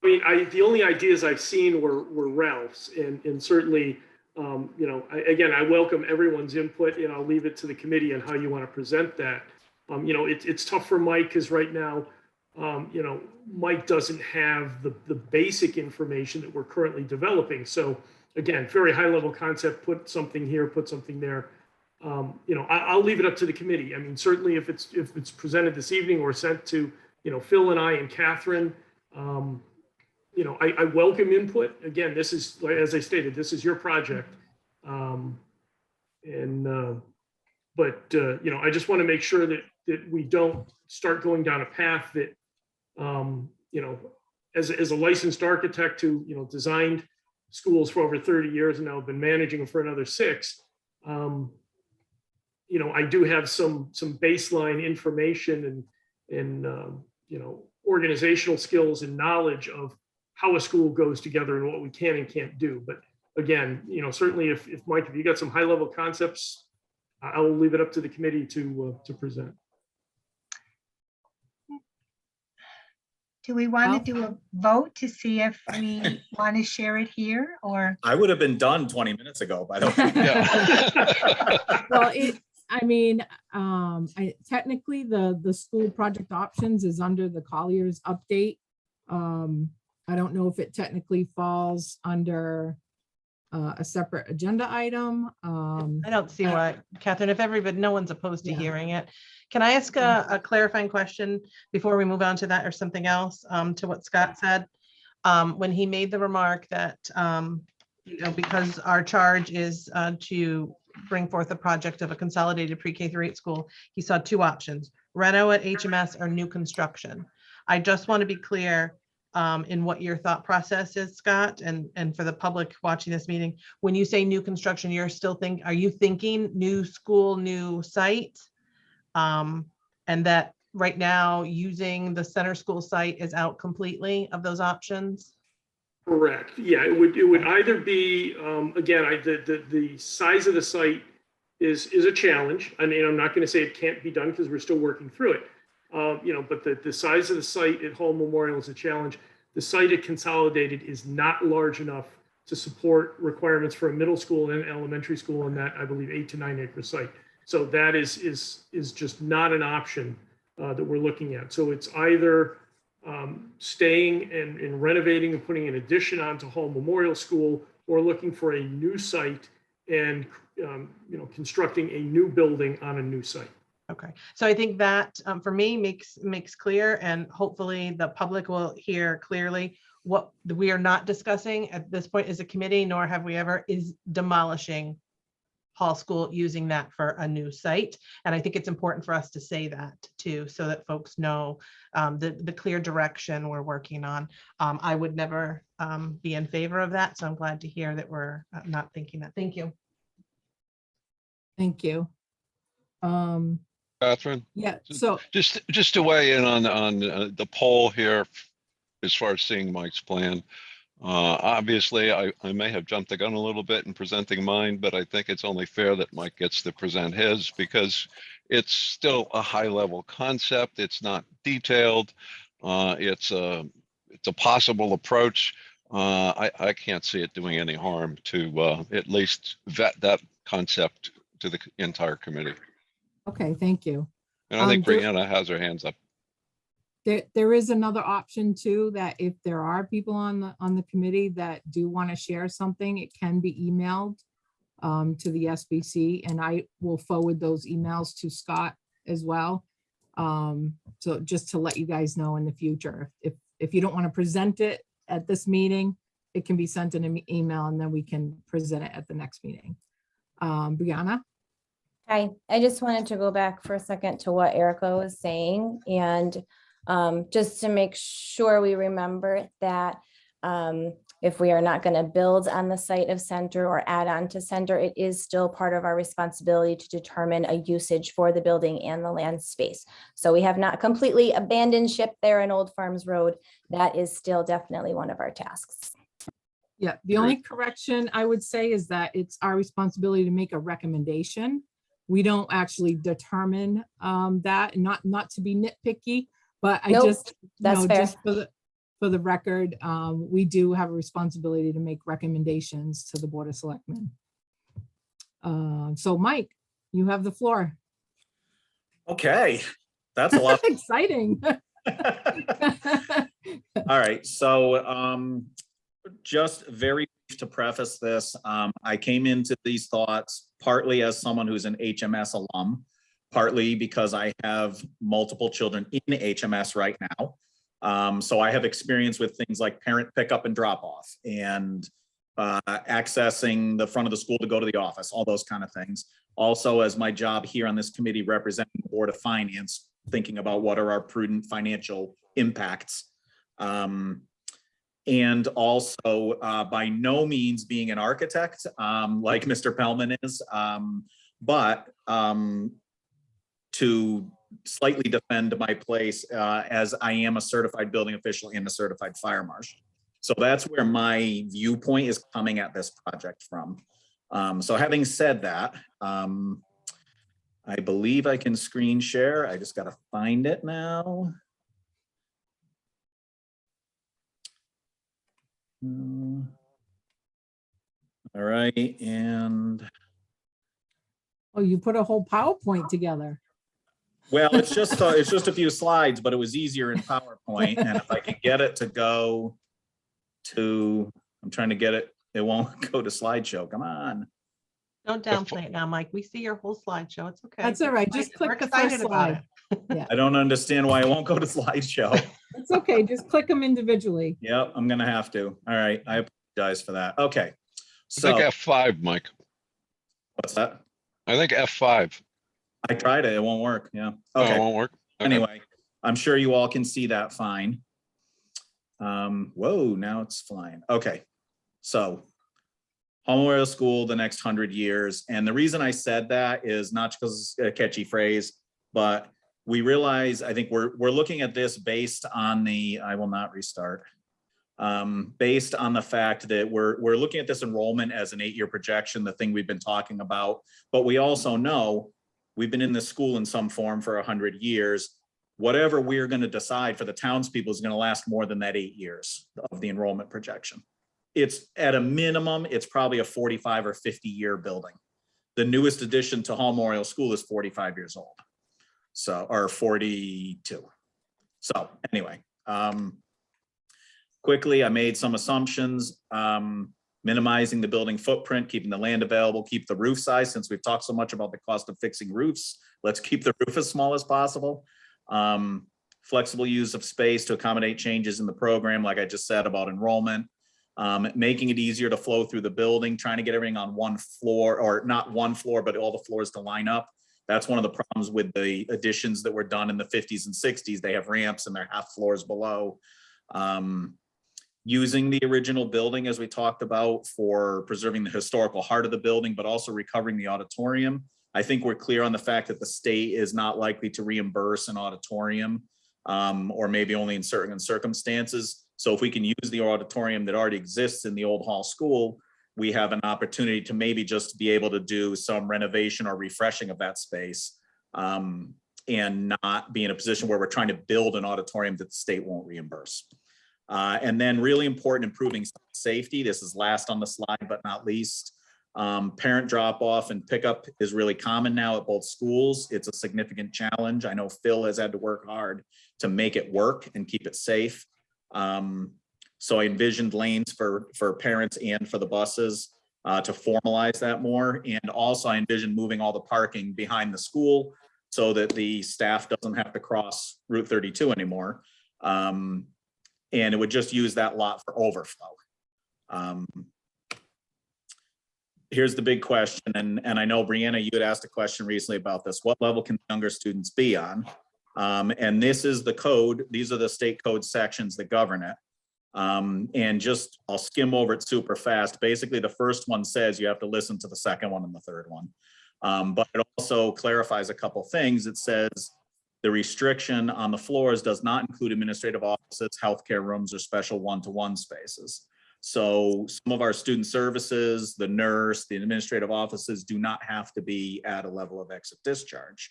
I mean, the only ideas I've seen were Ralph's, and certainly, I welcome everyone's input, and I'll leave it to the committee on how you want to present that. It's tough for Mike because right now, Mike doesn't have the basic information that we're currently developing. So again, very high level concept, put something here, put something there. I'll leave it up to the committee. I mean, certainly if it's presented this evening or sent to, Phil and I and Catherine, I welcome input. Again, this is, as I stated, this is your project. But I just want to make sure that we don't start going down a path that, as a licensed architect who, designed schools for over 30 years and now have been managing them for another 6, I do have some baseline information and organizational skills and knowledge of how a school goes together and what we can and can't do. But again, certainly if Mike, if you got some high level concepts, I will leave it up to the committee to present. Do we want to do a vote to see if we want to share it here or? I would have been done 20 minutes ago, by the way. Well, technically the school project options is under the Colliers update. I don't know if it technically falls under a separate agenda item. I don't see why, Catherine, if everybody, no one's opposed to Yeah. hearing it. Can I ask a clarifying question before we move on to that or something else to what Scott said? When he made the remark that, because our charge is to bring forth a project of a consolidated pre-K through 8 school, he saw 2 options, reno at HMS or new construction. I just want to be clear in what your thought process is, Scott, and for the public watching this meeting. When you say new construction, are you thinking new school, new site? And that right now using the center school site is out completely of those options? Correct. Yeah, it would either be, again, the size of the site is a challenge. I mean, I'm not going to say it can't be done because we're still working through it. But the size of the site at Hall Memorial is a challenge. The site at Consolidated is not large enough to support requirements for a middle school and elementary school on that, I believe, 8 to 9 acre site. So that is just not an option that we're looking at. So it's either staying and renovating and putting an addition onto Hall Memorial School, or looking for a new site and constructing a new building on a new site. Okay, so I think that for me makes clear, and hopefully the public will hear clearly what we are not discussing at this point as a committee, nor have we ever, is demolishing Hall School, using that for a new site. And I think it's important for us to say that too, so that folks know the clear direction we're working on. I would never be in favor of that, so I'm glad to hear that we're not thinking that. Thank you. Thank you. Catherine, Yeah, so just to weigh in on the poll here, as far as seeing Mike's plan. Obviously, I may have jumped the gun a little bit in presenting mine, but I think it's only fair that Mike gets to present his, because it's still a high level concept. It's not detailed. It's a possible approach. I can't see it doing any harm to at least vet that concept to the entire committee. okay, thank you. And I think Brianna has her hands up. There is another option too, that if there are people on the committee that do want to share something, it can be emailed to the SBC, and I will forward those emails to Scott as well. So just to let you guys know in the future, if you don't want to present it at this meeting, it can be sent in an email and then we can present it at the next meeting. Brianna? Hi, I just wanted to go back for a second to what Erica was saying, and just to make sure we remember that if we are not going to build on the site of center or add on to center, it is still part of our responsibility to determine a usage for the building and the land space. So we have not completely abandoned ship there in Old Farms Road. That is still definitely one of our tasks. Yeah, the only correction I would say is that it's our responsibility to make a recommendation. We don't actually determine that, not to be nitpicky, but I Nope, just, that's fair. just for the record, we do have a responsibility to make recommendations to the Board of Selectmen. So Mike, you have the floor. Okay, that's a lot. Exciting. All right, so just very brief to preface this, I came into these thoughts partly as someone who's an HMS alum, partly because I have multiple children in HMS right now. So I have experience with things like parent pickup and drop off, and accessing the front of the school to go to the office, all those kind of things. Also, as my job here on this committee representing the Board of Finance, thinking about what are our prudent financial impacts. And also by no means being an architect like Mr. Pellman is, but to slightly defend my place as I am a certified building official and a certified fire marshal. So that's where my viewpoint is coming at this project from. So having said that, I believe I can screen share. I just got to find it now. All right, and Oh, you put a whole PowerPoint together. well, it's just a few slides, but it was easier in PowerPoint. And if I can get it to go to, I'm trying to get it, it won't go to slideshow. Come on. Don't downplay it now, Mike. We see your whole slideshow. It's okay. That's all right. Just We're click the first excited about slide. it. I don't understand why it won't go to slideshow. It's okay. Just click them individually. Yep, I'm gonna have to. All right, I apologize for that. Okay. I think So F5, Mike. what's that? I think F5. I tried it. It won't work. Yeah. Oh, it Okay. won't work. Okay. Anyway, I'm sure you all can see that fine. Whoa, now it's flying. Okay. So Home Memorial School, the next 100 years. And the reason I said that is not because it's a catchy phrase, but we realize, I think we're looking at this based on the, I will not restart. Based on the fact that we're looking at this enrollment as an 8-year projection, the thing we've been talking about, but we also know we've been in this school in some form for 100 years. Whatever we're going to decide for the townspeople is going to last more than that 8 years of the enrollment projection. It's at a minimum, it's probably a 45 or 50-year building. The newest addition to Hall Memorial School is 45 years old. So, or 42. So anyway, quickly, I made some assumptions, minimizing the building footprint, keeping the land available, keep the roof size. Since we've talked so much about the cost of fixing roofs, let's keep the roof as small as possible. Flexible use of space to accommodate changes in the program, like I just said about enrollment. Making it easier to flow through the building, trying to get everything on one floor, or not one floor, but all the floors to line up. That's one of the problems with the additions that were done in the 50s and 60s. They have ramps and they're half floors below. Using the original building, as we talked about, for preserving the historical heart of the building, but also recovering the auditorium. I think we're clear on the fact that the state is not likely to reimburse an auditorium, or maybe only in certain circumstances. So if we can use the auditorium that already exists in the old Hall School, we have an opportunity to maybe just be able to do some renovation or refreshing of that space, and not be in a position where we're trying to build an auditorium that the state won't reimburse. And then really important, improving safety. This is last on the slide, but not least. Parent drop off and pickup is really common now at both schools. It's a significant challenge. I know Phil has had to work hard to make it work and keep it safe. So I envisioned lanes for parents and for the buses to formalize that more. And also I envisioned moving all the parking behind the school so that the staff doesn't have to cross Route 32 anymore. And it would just use that lot for overflow. Here's the big question, and I know, Brianna, you had asked a question recently about this. What level can younger students be on? And this is the code. These are the state code sections that govern it. And just, I'll skim over it super fast. Basically, the first one says you have to listen to the second one and the third one. But it also clarifies a couple things. It says the restriction on the floors does not include administrative offices, healthcare rooms, or special one-to-one spaces. So some of our student services, the nurse, the administrative offices do not have to be at a level of exit discharge.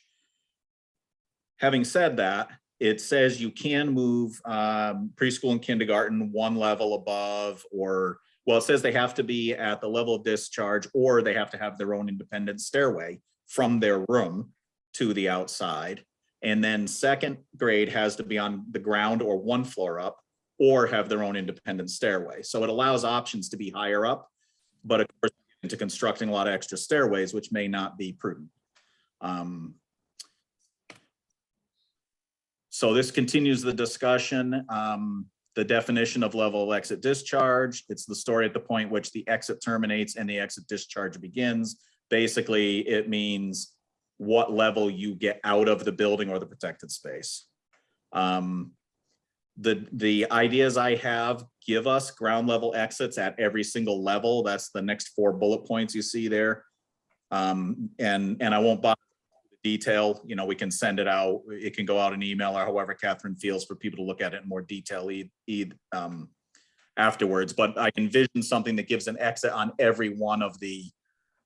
Having said that, it says you can move preschool and kindergarten one level above, or, well, it says they have to be at the level of discharge, or they have to have their own independent stairway from their room to the outside. And then second grade has to be on the ground or one floor up, or have their own independent stairway. So it allows options to be higher up, but of course, into constructing a lot of extra stairways, which may not be prudent. So this continues the discussion. The definition of level of exit discharge. It's the story at the point which the exit terminates and the exit discharge begins. basically it means what level you get out of the building or the protected space. The ideas I have give us ground level exits at every single level. That's the next 4 bullet points you see there. And I won't bother with the detail, you know, we can send it out. It can go out in email or however Catherine feels for people to look at it in more detail afterwards. But I envision something that gives an exit on every one of the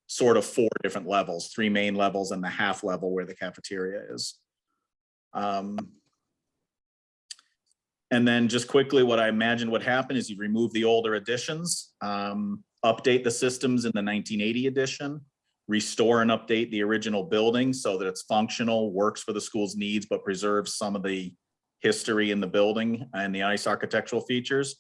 sort of 4 different levels, 3 main levels and the half level where the cafeteria is. And then just quickly, what I imagine would happen is you remove the older additions, update the systems in the 1980 edition, restore and update the original building so that it's functional, works for the school's needs, but preserves some of the history in the building and the nice architectural features.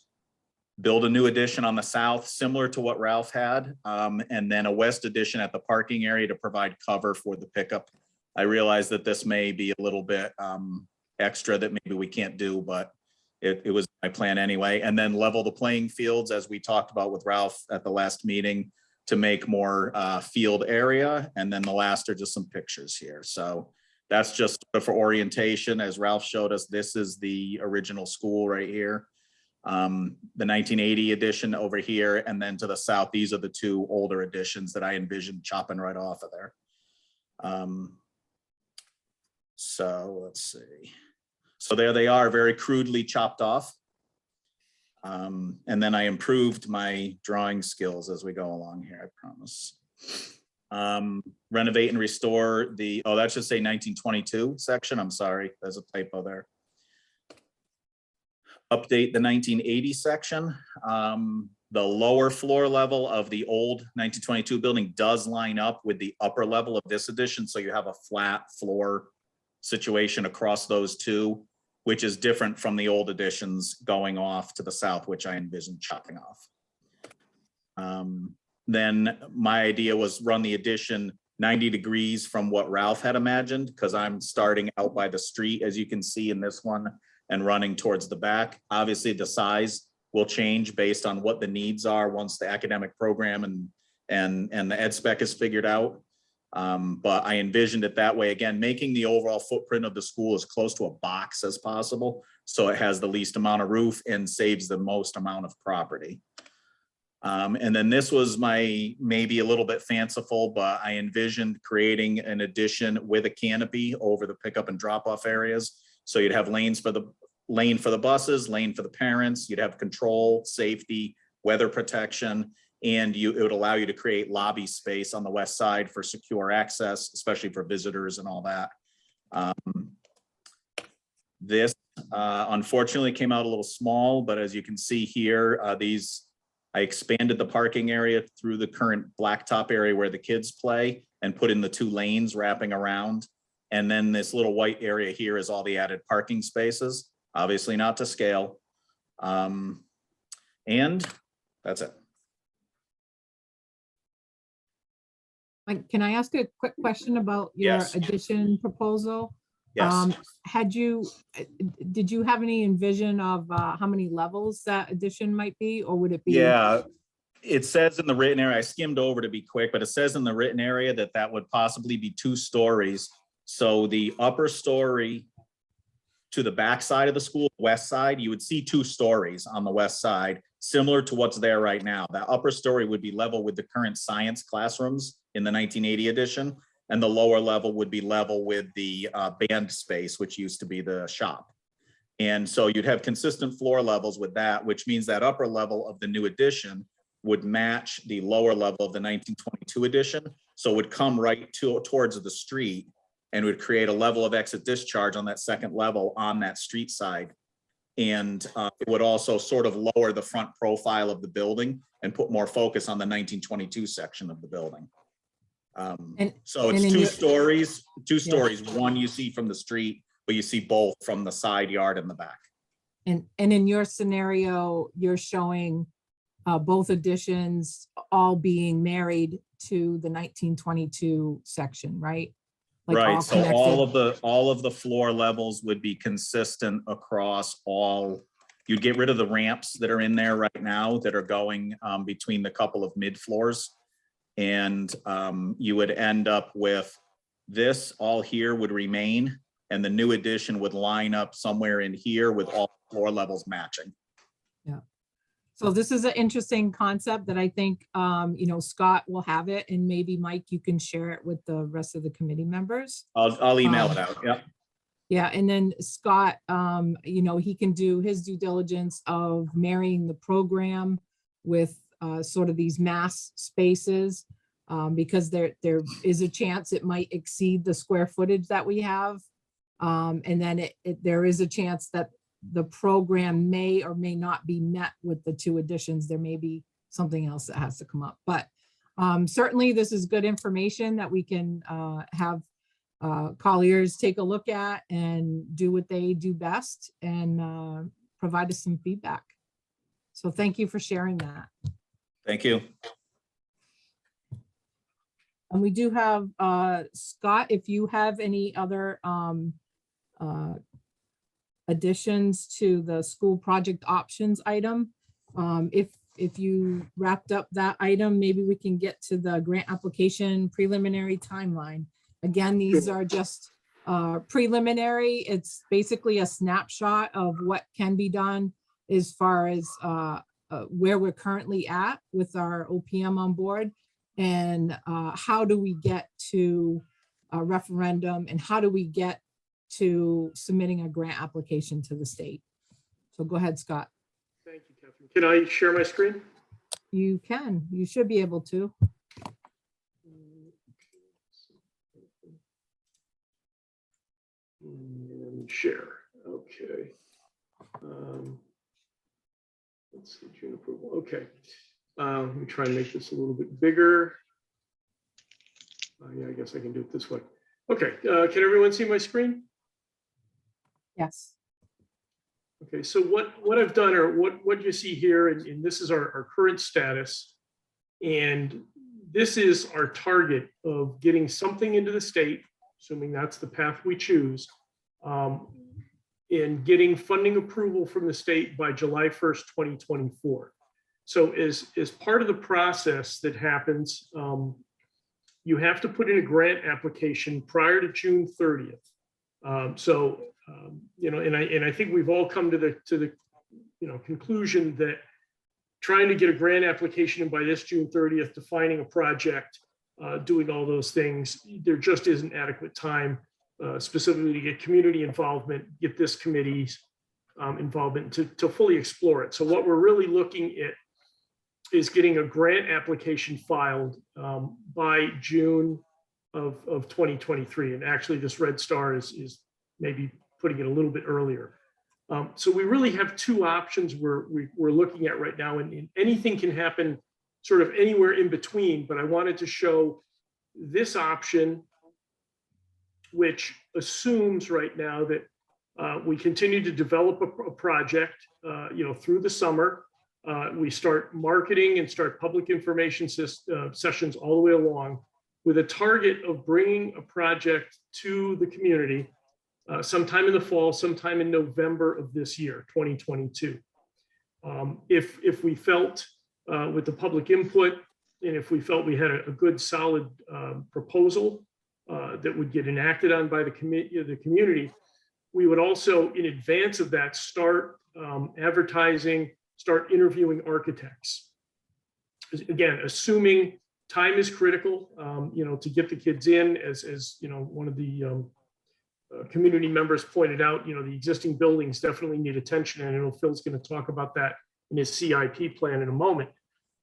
Build a new addition on the south, similar to what Ralph had, and then a west addition at the parking area to provide cover for the pickup. I realize that this may be a little bit extra that maybe we can't do, but it was my plan anyway. And then level the playing fields as we talked about with Ralph at the last meeting to make more field area. And then the last are just some pictures here. So that's just for orientation. As Ralph showed us, this is the original school right here. The 1980 edition over here, and then to the south, these are the 2 older editions that I envisioned chopping right off of there. So let's see. So there they are, very crudely chopped off. And then I improved my drawing skills as we go along here, I promise. Renovate and restore the, oh, that should say 1922 section. I'm sorry, there's a typo there. Update the 1980 section. The lower floor level of the old 1922 building does line up with the upper level of this edition. So you have a flat floor situation across those 2, which is different from the old editions going off to the south, which I envisioned chopping off. Then my idea was run the addition 90 degrees from what Ralph had imagined, because I'm starting out by the street, as you can see in this one, and running towards the back. Obviously, the size will change based on what the needs are once the academic program and the ed spec is figured out. But I envisioned it that way, again, making the overall footprint of the school as close to a box as possible, so it has the least amount of roof and saves the most amount of property. And then this was my maybe a little bit fanciful, but I envisioned creating an addition with a canopy over the pickup and drop off areas. So you'd have lanes for the lane for the buses, lane for the parents, you'd have control, safety, weather protection, and it would allow you to create lobby space on the west side for secure access, especially for visitors and all that. This unfortunately came out a little small, but as you can see here, I expanded the parking area through the current blacktop area where the kids play and put in the 2 lanes wrapping around. And then this little white area here is all the added parking spaces, obviously not to scale. And that's it. Mike, can I ask a quick question about your Yes. addition proposal? Yes. Did you have any envision of how many levels that addition might be, or would it be? Yeah, it says in the written area, I skimmed over to be quick, but it says in the written area that would possibly be 2 stories. So the upper story to the back side of the school, west side, you would see 2 stories on the west side, similar to what's there right now. That upper story would be level with the current science classrooms in the 1980 edition, and the lower level would be level with the band space, which used to be the shop. And so you'd have consistent floor levels with that, which means that upper level of the new edition would match the lower level of the 1922 edition. So it would come right towards the street and would create a level of exit discharge on that second level on that street side. And it would also sort of lower the front profile of the building and put more focus on the 1922 section of the building. So it's 2 stories, 2 stories. One you see from the street, but you see both from the side yard and the back. And in your scenario, you're showing both additions all being married to the 1922 section, right? Like Right, so connected. all of the floor levels would be consistent across all. You'd get rid of the ramps that are in there right now that are going between the couple of mid floors. And you would end up with this all here would remain, and the new addition would line up somewhere in here with all floor levels matching. So this is an interesting concept that I think, Scott will have it, and maybe Mike, you can share it with the rest of the committee members. I'll email it out. Yep. Yeah, and then Scott, he can do his due diligence of marrying the program with sort of these mass spaces, because there is a chance it might exceed the square footage that we have. And then there is a chance that the program may or may not be met with the two additions. There may be something else that has to come up, but certainly this is good information that we can have Colliers take a look at and do what they do best and provide us some feedback. So thank you for sharing that. Thank you. And we do have Scott, if you have any other additions to the school project options item. If you wrapped up that item, maybe we can get to the grant application preliminary timeline. Again, these are just preliminary. It's basically a snapshot of what can be done as far as where we're currently at with our OPM on board, and how do we get to a referendum, and how do we get to submitting a grant application to the state. So go ahead, Scott. Thank you, Catherine. Can I share my screen? You can. You should be able to. And share. Okay. Let's see, June approval. Okay. Let me try and make this a little bit bigger. Yeah, I guess I can do it this way. Okay. Can everyone see my screen? Yes. Okay, so what I've done, or what you see here, and this is our current status, and this is our target of getting something into the state, assuming that's the path we choose, and getting funding approval from the state by July 1st, 2024. So as part of the process that happens, you have to put in a grant application prior to June 30th. And I think we've all come to the conclusion that trying to get a grant application in by this June 30th, defining a project, doing all those things, there just isn't adequate time, specifically to get community involvement, get this committee's involvement to fully explore it. So what we're really looking at is getting a grant application filed by June of 2023. And actually this red star is maybe putting it a little bit earlier. So we really have two options we're looking at right now, and anything can happen sort of anywhere in between, but I wanted to show this option, which assumes right now that we continue to develop a project, through the summer. We start marketing and start public information sessions all the way along, with a target of bringing a project to the community sometime in the fall, sometime in November of this year, 2022. If we felt with the public input, and if we felt we had a good solid proposal that would get enacted on by the community, we would also, in advance of that, start advertising, start interviewing architects. Again, assuming time is critical, to get the kids in, as one of the community members pointed out, the existing buildings definitely need attention, and I know Phil's going to talk about that in his CIP plan in a moment.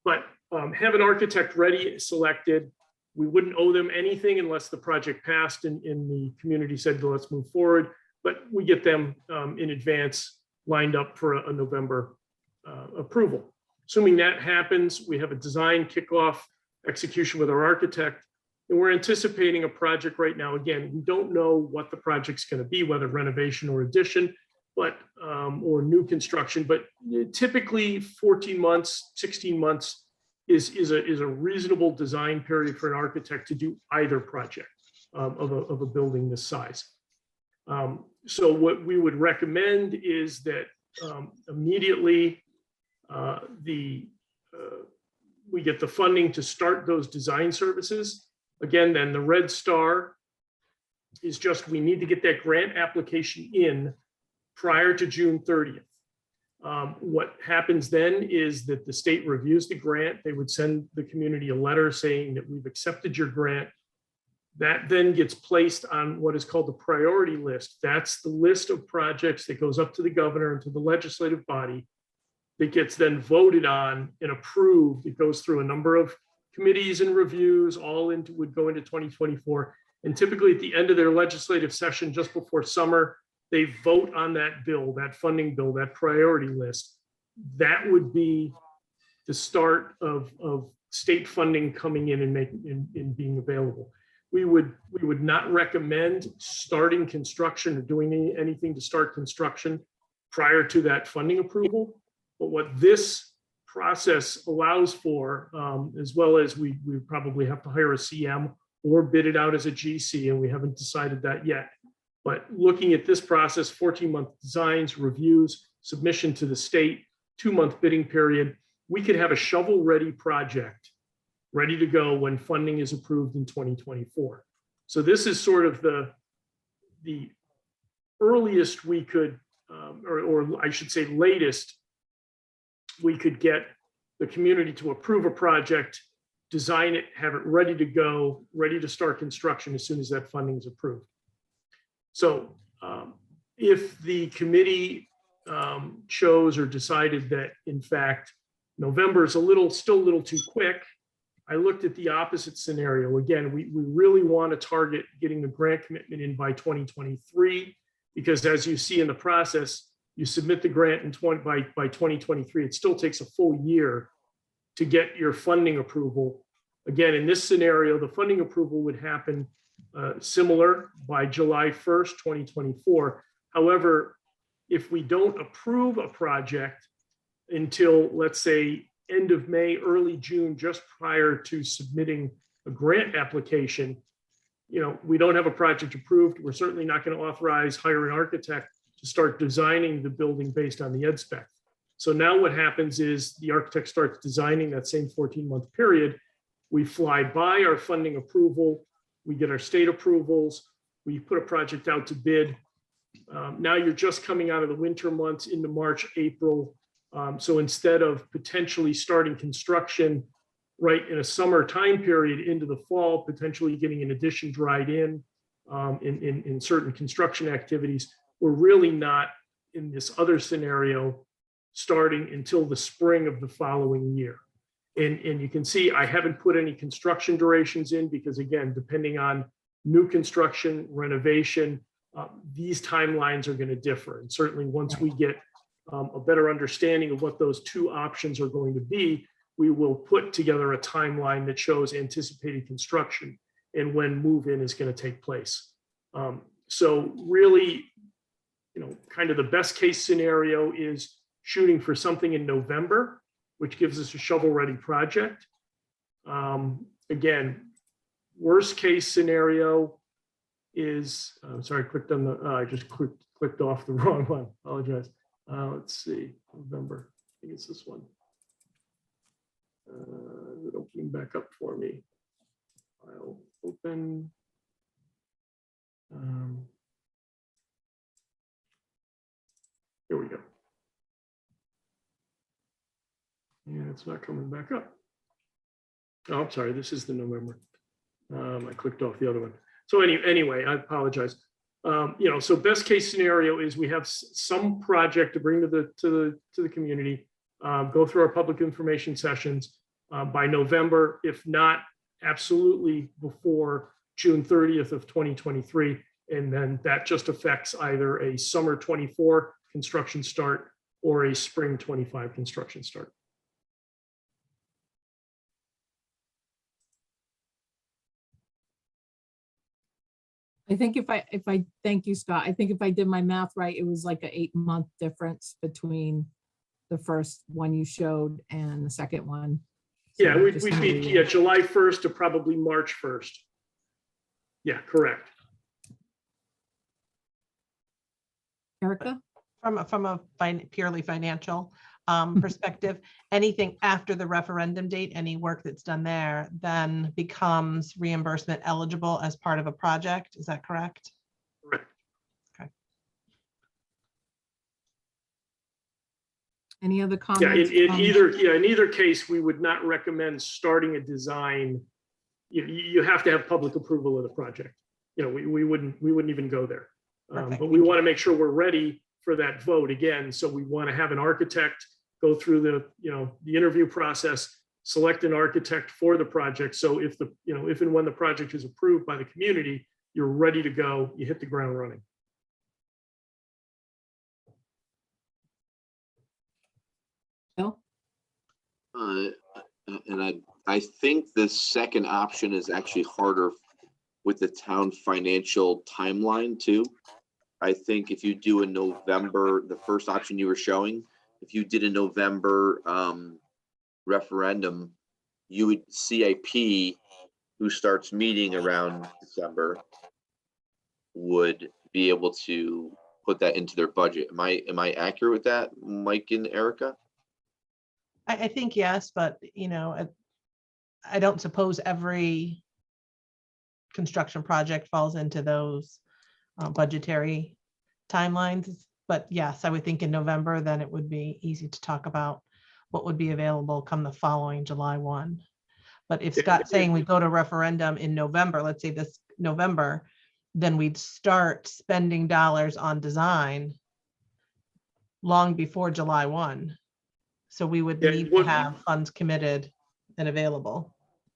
But have an architect ready, selected. We wouldn't owe them anything unless the project passed and the community said, let's move forward. But we get them in advance lined up for a November approval. Assuming that happens, we have a design kickoff execution with our architect, and we're anticipating a project right now. Again, we don't know what the project's going to be, whether renovation or addition, but or new construction. But typically 14 months, 16 months is a reasonable design period for an architect to do either project of a building this size. So what we would recommend is that immediately we get the funding to start those design services. Again, then the red star is just, we need to get that grant application in prior to June 30th. What happens then is that the state reviews the grant. They would send the community a letter saying that we've accepted your grant. That then gets placed on what is called the priority list. That's the list of projects that goes up to the governor and to the legislative body that gets then voted on and approved. It goes through a number of committees and reviews, would go into 2024. And typically at the end of their legislative session, just before summer, they vote on that bill, that funding bill, that priority list. That would be the start of state funding coming in and being available. We would not recommend starting construction or doing anything to start construction prior to that funding approval. But what this process allows for, as well as we probably have to hire a CM or bid it out as a GC, and we haven't decided that yet. But looking at this process, 14-month designs, reviews, submission to the state, 2-month bidding period, we could have a shovel-ready project ready to go when funding is approved in 2024. So this is sort of the earliest we could, or I should say latest, we could get the community to approve a project, design it, have it ready to go, ready to start construction as soon as that funding is approved. So if the committee chose or decided that, in fact, November is still a little too quick, I looked at the opposite scenario. Again, we really want to target getting the grant commitment in by 2023, because as you see in the process, you submit the grant by 2023. It still takes a full year to get your funding approval. Again, in this scenario, the funding approval would happen similar by July 1st, 2024. However, if we don't approve a project until, let's say, end of May, early June, just prior to submitting a grant application, we don't have a project approved. We're certainly not going to hire an architect to start designing the building based on the ed spec. So now what happens is the architect starts designing that same 14-month period. We fly by our funding approval. We get our state approvals. We put a project out to bid. Now you're just coming out of the winter months into March, April. So instead of potentially starting construction right in a summer time period into the fall, potentially getting an addition dried in certain construction activities, we're really not in this other scenario starting until the spring of the following year. And you can see I haven't put any construction durations in because, again, depending on new construction, renovation, these timelines are going to differ. And certainly once we get a better understanding of what those two options are going to be, we will put together a timeline that shows anticipated construction and when move-in is going to take place. So really, kind of the best case scenario is shooting for something in November, which gives us a shovel-ready project. Again, worst case scenario is, I'm sorry, I clicked on I just clicked off the wrong one. Apologize. Let's see, November. I think it's this one. Is it opening back up for me? I'll open. Here we go. And it's not coming back up. Oh, I'm sorry, this is the November. I clicked off the other one. So anyway, I apologize. So best case scenario is we have some project to bring to the community, go through our public information sessions by November, if not absolutely before June 30th of 2023. And then that just affects either a summer 24 construction start or a spring 25 construction start. I think if I thank you, Scott, I think if I did my math right, it was like an 8-month difference between the first one you showed and the second one. So Yeah, we'd be July 1st to probably March 1st. Yeah, correct. Erica? From a purely financial, perspective, anything after the referendum date, any work that's done there, then becomes reimbursement eligible as part of a project. Is that correct? Correct. Any other Yeah, comments? in either case, we would not recommend starting a design. You have to have public approval of the project. We wouldn't even go there. Perfect, But we thank want to make sure we're ready for that vote again. So we want to have an architect go through the interview process, select an architect for the project. So if and when the project is approved by the community, you're ready to go, you hit the ground running. Bill? And I think the second option is actually harder with the town financial timeline too. I think if you do a November, the first option you were showing, if you did a November referendum, you would CIP, who starts meeting around December, would be able to put that into their budget. Am I accurate with that, Mike and Erica? I think yes, but I don't suppose every construction project falls into those budgetary timelines. But yes, I would think in November, then it would be easy to talk about what would be available come the following July 1. But if Scott's saying we go to referendum in November, let's say this November, then we'd start spending dollars on design long before July 1. So we would need to have funds committed and available.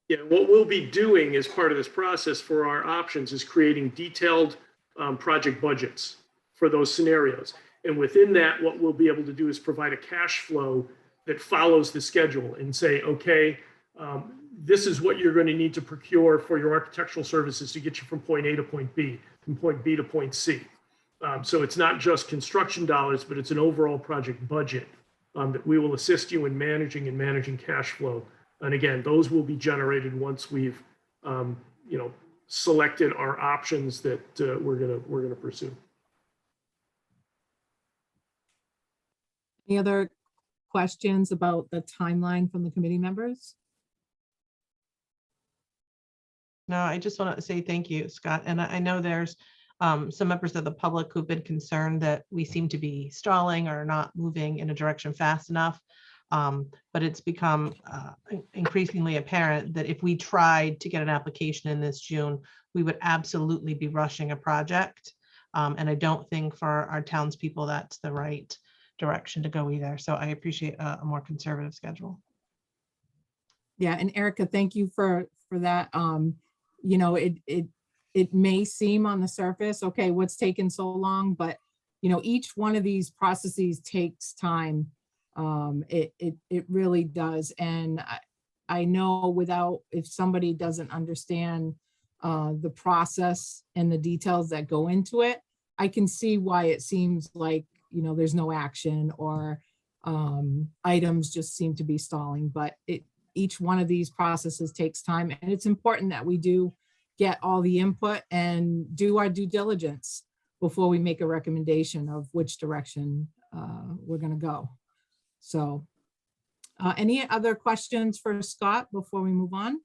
Yeah, what we'll be doing as part of this process for our options is creating detailed project budgets for those scenarios. And within that, what we'll be able to do is provide a cash flow that follows the schedule and say, okay, this is what you're going to need to procure for your architectural services to get you from point A to point B, from point B to point C. So it's not just construction dollars, but it's an overall project budget that we will assist you in managing cash flow. And again, those will be generated once we've selected our options that we're gonna pursue. Any other questions about the timeline from the committee members? No, I just want to say thank you, Scott. And I know there's some members of the public who've been concerned that we seem to be stalling or not moving in a direction fast enough. But it's become increasingly apparent that if we tried to get an application in this June, we would absolutely be rushing a project. And I don't think for our townspeople that's the right direction to go either. So I appreciate a more conservative schedule. Yeah, and Erica, thank you for that. It may seem on the surface, okay, what's taken so long, but each one of these processes takes time. It really does. And I know if somebody doesn't understand the process and the details that go into it, I can see why it seems like, there's no action or items just seem to be stalling, but each one of these processes takes time, and it's important that we do get all the input and do our due diligence before we make a recommendation of which direction we're going to go. So any other questions for Scott before we move on?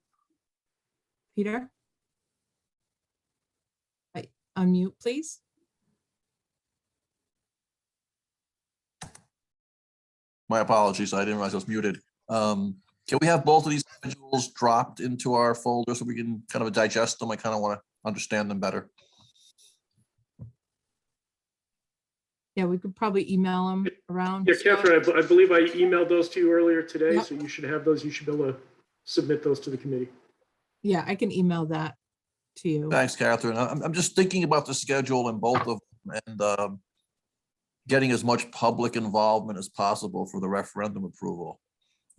Peter? Unmute, please. My apologies, I didn't realize I was muted. Can we have both of these schedules dropped into our folder so we can kind of digest them? I kind of want to understand them better. Yeah, we could probably email them around. Yeah, Catherine, I believe I emailed those to you earlier today, Yep. so you should have those. You should be able to submit those to the committee. Yeah, I can email that to you. Thanks, Catherine. I'm just thinking about the schedule in both of them and getting as much public involvement as possible for the referendum approval.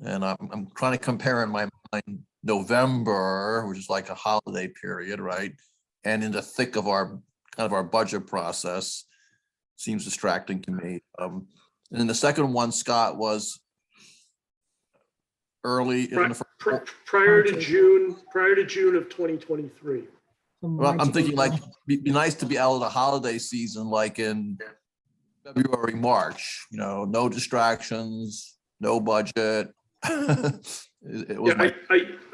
And I'm trying to compare in my mind November, which is like a holiday period, right? And in the thick of our budget process, seems distracting to me. And then the second one, Scott, was early in the prior to June of 2023. Well, I'm thinking like be nice to be out of the holiday season, like in February, March, no distractions, no budget. It was Yeah, my,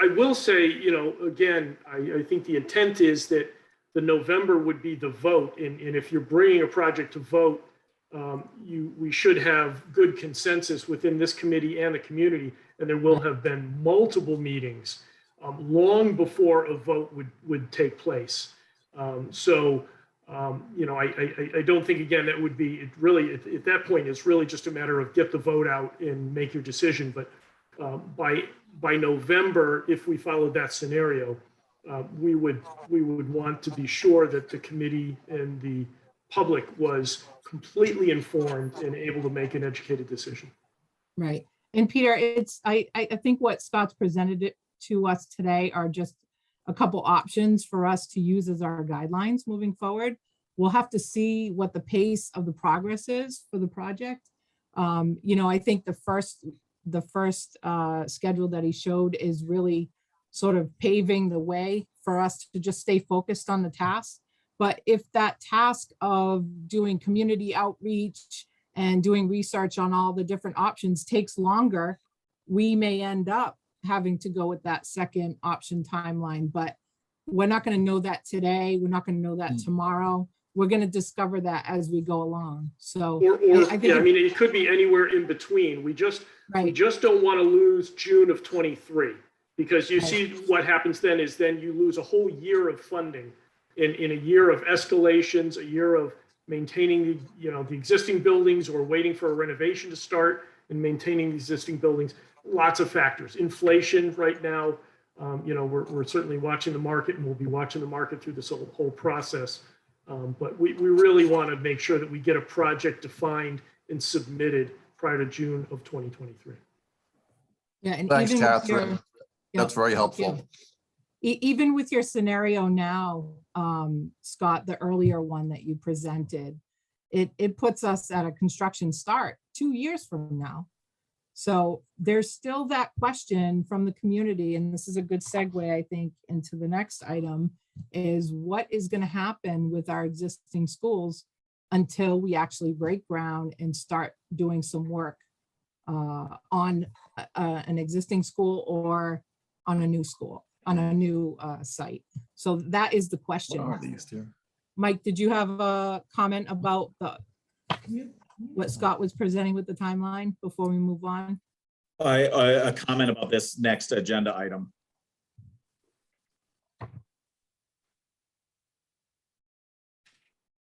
I will say, you know, again, I think the intent is that the November would be the vote. And if you're bringing a project to vote, we should have good consensus within this committee and the community. And there will have been multiple meetings long before a vote would take place. You know, I don't think, again, that would be, it really, at that point, it's really just a matter of get the vote out and make your decision. But by November, if we followed that scenario, we would want to be sure that the committee and the public was completely informed and able to make an educated decision. Right. And Peter, I think what Scott's presented it to us today are just a couple options for us to use as our guidelines moving forward. We'll have to see what the pace of the progress is for the project. You know, I think the first schedule that he showed is really sort of paving the way for us to just stay focused on the task. But if that task of doing community outreach and doing research on all the different options takes longer, we may end up having to go with that second option timeline. But we're not going to know that today. We're not going to know that tomorrow. We're going to discover that as we go along. So I mean, it could be anywhere in between. We just don't want to lose June of 23, because you see what happens then is then you lose a whole year of funding in a year of escalations, a year of maintaining the existing buildings or waiting for a renovation to start and maintaining the existing buildings. Lots of factors. Inflation right now, we're certainly watching the market, and we'll be watching the market through this whole process. But we really want to make sure that we get a project defined and submitted prior to June of 2023. Yeah, and thanks, even with Catherine. That's very helpful. Even with your scenario now, Scott, the earlier one that you presented, it puts us at a construction start 2 years from now. So there's still that question from the community, and this is a good segue, I think, into the next item, is what is going to happen with our existing schools until we actually break ground and start doing some work on an existing school or on a new school, on a new site. So that is the question. What are these two? Mike, did you have a comment about what Scott was presenting with the timeline before we move on? A comment about this next agenda item.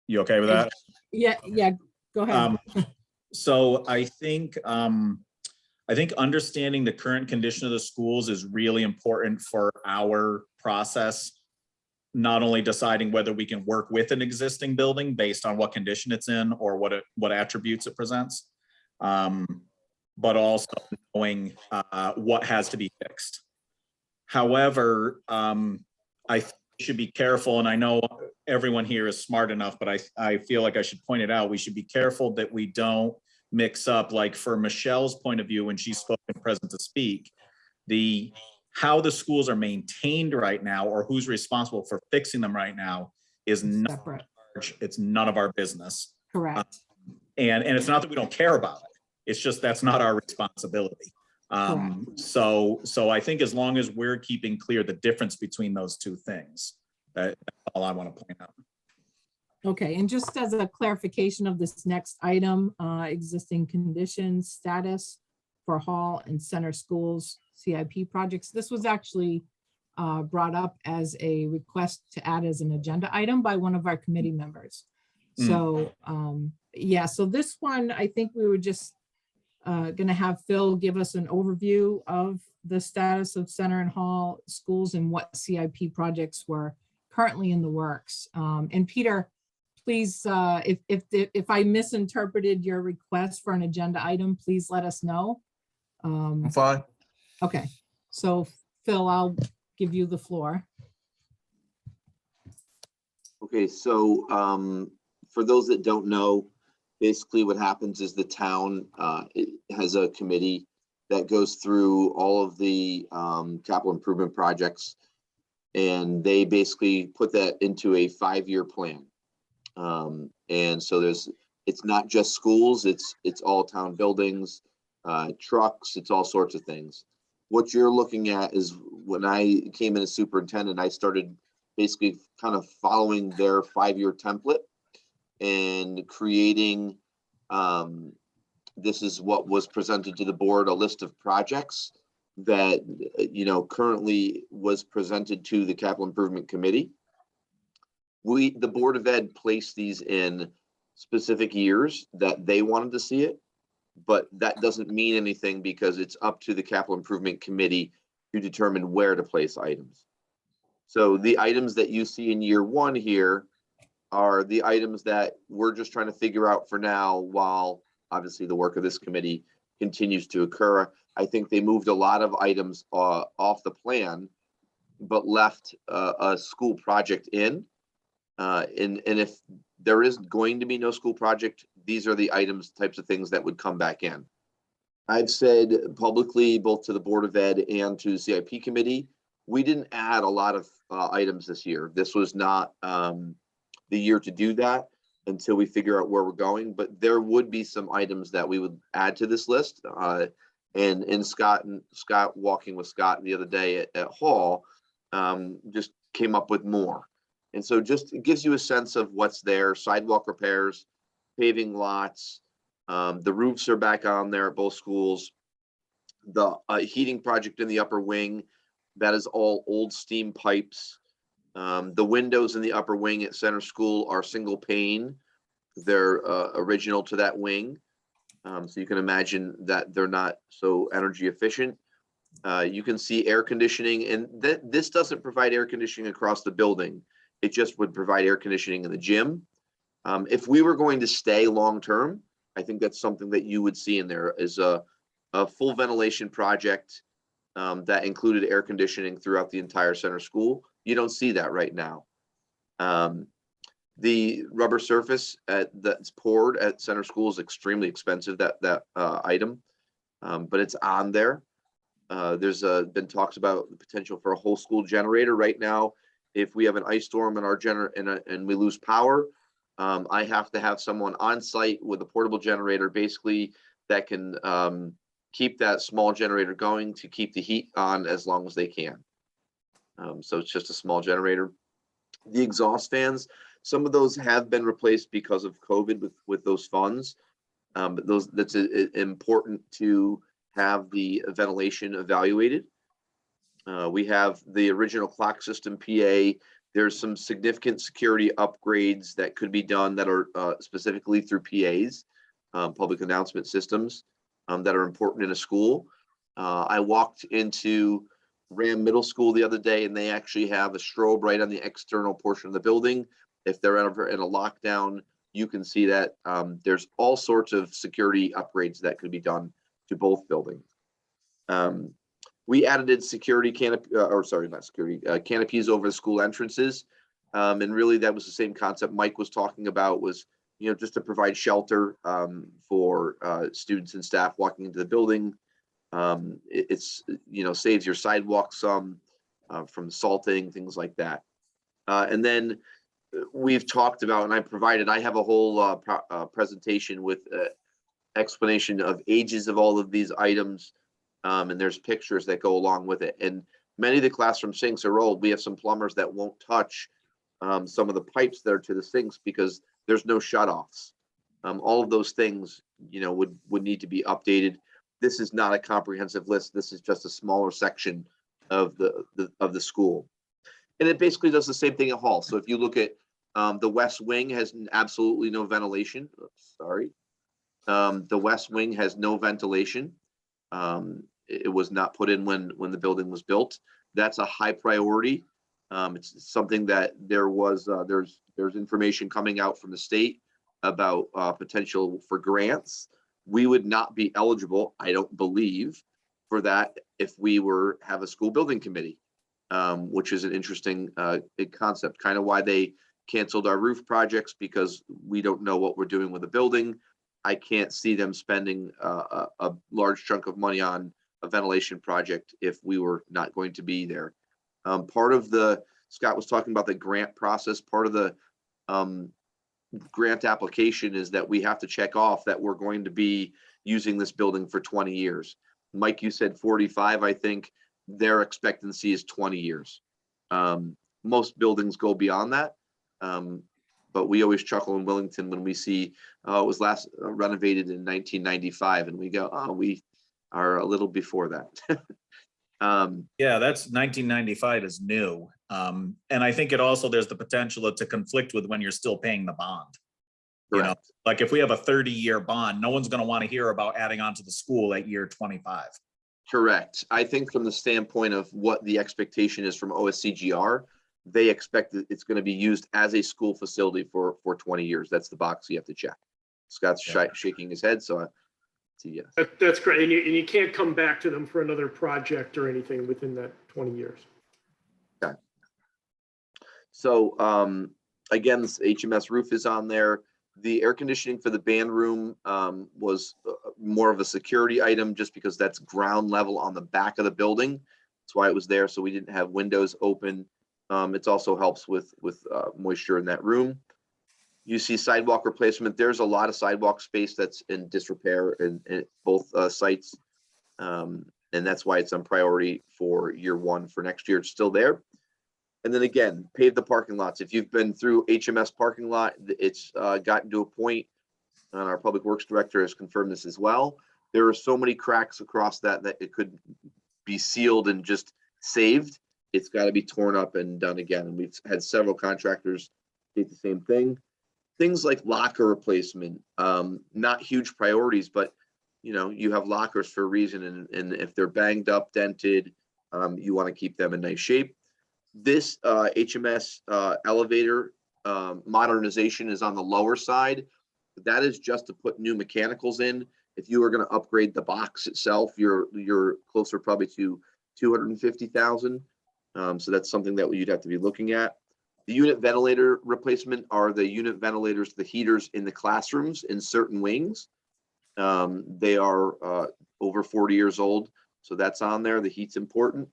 You okay with that? Yeah, go ahead. So I think understanding the current condition of the schools is really important for our process. Not only deciding whether we can work with an existing building based on what condition it's in or what attributes it presents, but also knowing what has to be fixed. However, I should be careful, and I know everyone here is smart enough, but I feel like I should point it out. We should be careful that we don't mix up, like for Michelle's point of view when she spoke and present to speak, how the schools are maintained right now or who's responsible for fixing them right now is not Separate. it's none of our business. Correct. And it's not that we don't care about it. It's just that's not our responsibility. So I think as long as we're keeping clear the difference between those two things, that's all I want to point out. Okay, and just as a clarification of this next item, existing conditions status for Hall and Center Schools CIP projects. This was actually brought up as a request to add as an agenda item by one of our committee members. So yeah, so this one, I think we were just going to have Phil give us an overview of the status of Center and Hall schools and what CIP projects were currently in the works. And Peter, please, if I misinterpreted your request for an agenda item, please let us know. I'm fine. Okay, so Phil, I'll give you the floor. Okay, so for those that don't know, basically what happens is the town it has a committee that goes through all of the capital improvement projects, and they basically put that into a 5-year plan. And so it's not just schools, it's all town buildings, trucks, it's all sorts of things. What you're looking at is when I came in as superintendent, I started basically kind of following their 5-year template and creating, this is what was presented to the board, a list of projects that, currently was presented to the Capital Improvement Committee. The Board of Ed placed these in specific years that they wanted to see it, but that doesn't mean anything because it's up to the Capital Improvement Committee to determine where to place items. So the items that you see in year 1 here are the items that we're just trying to figure out for now, while obviously the work of this committee continues to occur. I think they moved a lot of items off the plan, but left a school project in. And if there is going to be no school project, these are the types of things that would come back in. I've said publicly, both to the Board of Ed and to the CIP committee, we didn't add a lot of items this year. This was not the year to do that until we figure out where we're going, but there would be some items that we would add to this list. And Scott walking with Scott the other day at Hall just came up with more. And so just it gives you a sense of what's there: sidewalk repairs, paving lots, the roofs are back on there at both schools. The heating project in the upper wing, that is all old steam pipes. The windows in the upper wing at Center School are single pane. They're original to that wing. So you can imagine that they're not so energy efficient. You can see air conditioning, and this doesn't provide air conditioning across the building. It just would provide air conditioning in the gym. If we were going to stay long-term, I think that's something that you would see in there is a full ventilation project that included air conditioning throughout the entire Center School. You don't see that right now. The rubber surface that's poured at Center School is extremely expensive, that item, but it's on there. There's been talks about the potential for a whole school generator. Right now, if we have an ice storm in our and we lose power, I have to have someone on site with a portable generator, basically, that can keep that small generator going to keep the heat on as long as they can. So it's just a small generator. The exhaust fans, some of those have been replaced because of COVID with those funds. But that's important to have the ventilation evaluated. We have the original clock system PA. There's some significant security upgrades that could be done that are specifically through PAs, public announcement systems, that are important in a school. I walked into Ram Middle School the other day, and they actually have a strobe right on the external portion of the building. If they're ever in a lockdown, you can see that there's all sorts of security upgrades that could be done to both buildings. We added security canopies over the school entrances. And really that was the same concept Mike was talking about, was, just to provide shelter for students and staff walking into the building. It's saves your sidewalk some from salting, things like that. And then we've talked about, and I have a whole presentation with explanation of ages of all of these items. And there's pictures that go along with it. And many of the classroom sinks are old. We have some plumbers that won't touch some of the pipes that are to the sinks because there's no shutoffs. All of those things, would need to be updated. This is not a comprehensive list. This is just a smaller section of the school. And it basically does the same thing at Hall. So if you look at the West Wing has absolutely no ventilation. Sorry. The West Wing has no ventilation. It was not put in when the building was built. That's a high priority. It's something that there's information coming out from the state about potential for grants. We would not be eligible, I don't believe, for that if we have a school building committee, which is an interesting concept. Kind of why they canceled our roof projects, because we don't know what we're doing with the building. I can't see them spending a large chunk of money on a ventilation project if we were not going to be there. Part of Scott was talking about the grant process. Part of the grant application is that we have to check off that we're going to be, using this building for 20 years. Mike, you said 45. I think their expectancy is 20 years. Most buildings go beyond that. But we always chuckle in Willington when we see, it was last renovated in 1995, and we go, oh, we are a little before that. Yeah, that's 1995 is new. And I think it also, there's the potential to conflict with when you're still paying the bond. You know, Correct. like if we have a 30-year bond, no one's going to want to hear about adding on to the school at year 25. Correct. I think from the standpoint of what the expectation is from OSCGR, they expect that it's going to be used as a school facility for 20 years. That's the box you have to check. Scott's shaking his head, so yes. That's great. And you can't come back to them for another project or anything within that 20 years. Okay. So again, this HMS roof is on there. The air conditioning for the band room was more of a security item just because that's ground level on the back of the building. That's why it was there. So we didn't have windows open. It also helps with moisture in that room. You see sidewalk replacement. There's a lot of sidewalk space that's in disrepair in both sites. And that's why it's on priority for year one. For next year, it's still there. And then again, pave the parking lots. If you've been through HMS parking lot, it's gotten to a point, and our public works director has confirmed this as well. There are so many cracks across that it could be sealed and just saved. It's got to be torn up and done again. And we've had several contractors state the same thing. Things like locker replacement, not huge priorities, but you have lockers for a reason. And if they're banged up, dented, you want to keep them in nice shape. This HMS elevator modernization is on the lower side. That is just to put new mechanicals in. If you were going to upgrade the box itself, you're closer probably to $250,000. So that's something that you'd have to be looking at. The unit ventilator replacement are the unit ventilators, the heaters in the classrooms in certain wings. They are over 40 years old, so that's on there. The heat's important.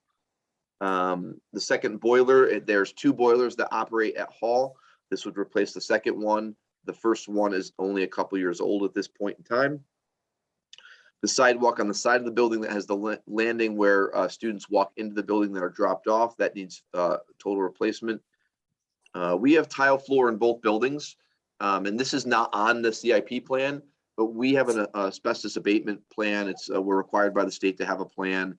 The second boiler, there's two boilers that operate at Hall. This would replace the second one. The first one is only a couple years old at this point in time. The sidewalk on the side of the building that has the landing where students walk into the building that are dropped off, that needs total replacement. We have tile floor in both buildings, and this is not on the CIP plan, but we have an asbestos abatement plan. We're required by the state to have a plan.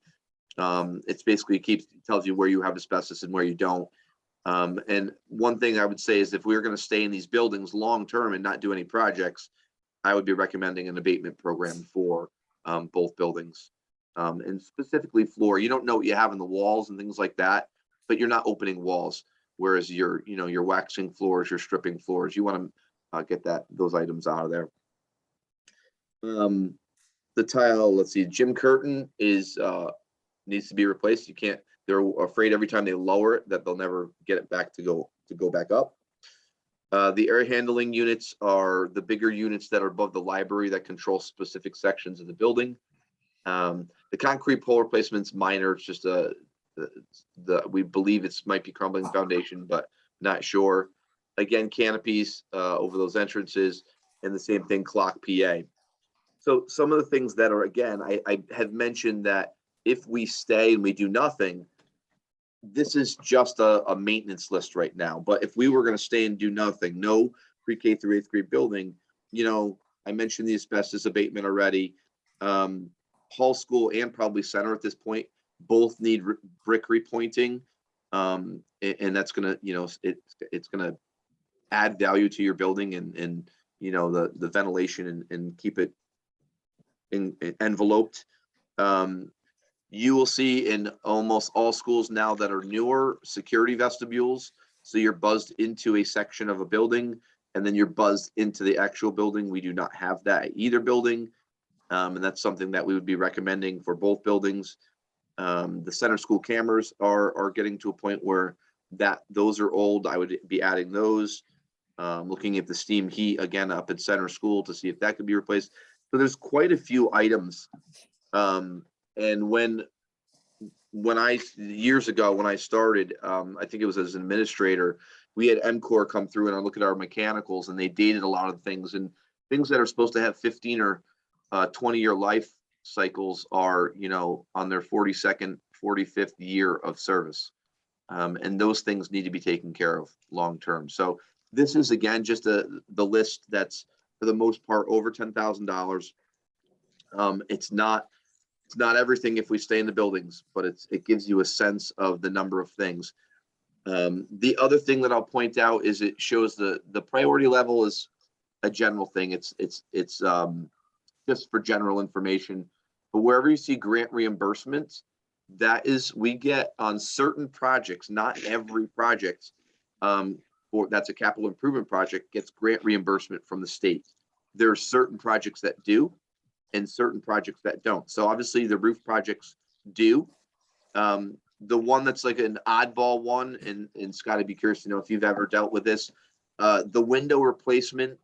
It's basically tells you where you have asbestos and where you don't. And one thing I would say is if we were going to stay in these buildings long term and not do any projects, I would be recommending an abatement program for both buildings, and specifically floor. You don't know what you have in the walls and things like that, but you're not opening walls. Whereas you're waxing floors, you're stripping floors. You want to get those items out of there. The tile, let's see, gym curtain needs to be replaced. They're afraid every time they lower it that they'll never get it back to go back up. The air handling units are the bigger units that are above the library that control specific sections of the building. The concrete pole replacement's minor. It's just we believe it might be crumbling foundation, but not sure. Again, canopies over those entrances, and the same thing, clock PA. So some of the things that are, again, I have mentioned that if we stay and we do nothing, this is just a maintenance list right now. But if we were going to stay and do nothing, no pre-K through 8th grade building, I mentioned the asbestos abatement already. Hall School and probably Center at this point both need brick repointing, and that's gonna, it's gonna add value to your building and the ventilation and keep it enveloped. You will see in almost all schools now that are newer security vestibules. So you're buzzed into a section of a building and then you're buzzed into the actual building. We do not have that at either building. And that's something that we would be recommending for both buildings. The center school cameras are getting to a point where those are old. I would be adding those. Looking at the steam heat again up at center school to see if that could be replaced. So there's quite a few items. And when years ago, when I started, I think it was as an administrator, we had MCOR come through and I look at our mechanicals and they dated a lot of things, and things that are supposed to have 15 or 20-year life cycles are, you know, on their 42nd, 45th year of service. And those things need to be taken care of long-term. So this is, again, just the list that's for the most part over $10,000. It's not everything if we stay in the buildings, but it gives you a sense of the number of things. The other thing that I'll point out is it shows the priority level is a general thing. It's just for general information. But wherever you see grant reimbursements, that is, we get on certain projects, not every project, or that's a capital improvement project, gets grant reimbursement from the state. There are certain projects that do and certain projects that don't. So obviously the roof projects do. The one that's like an oddball one, and Scott, I'd be curious to know if you've ever dealt with this. The window replacement,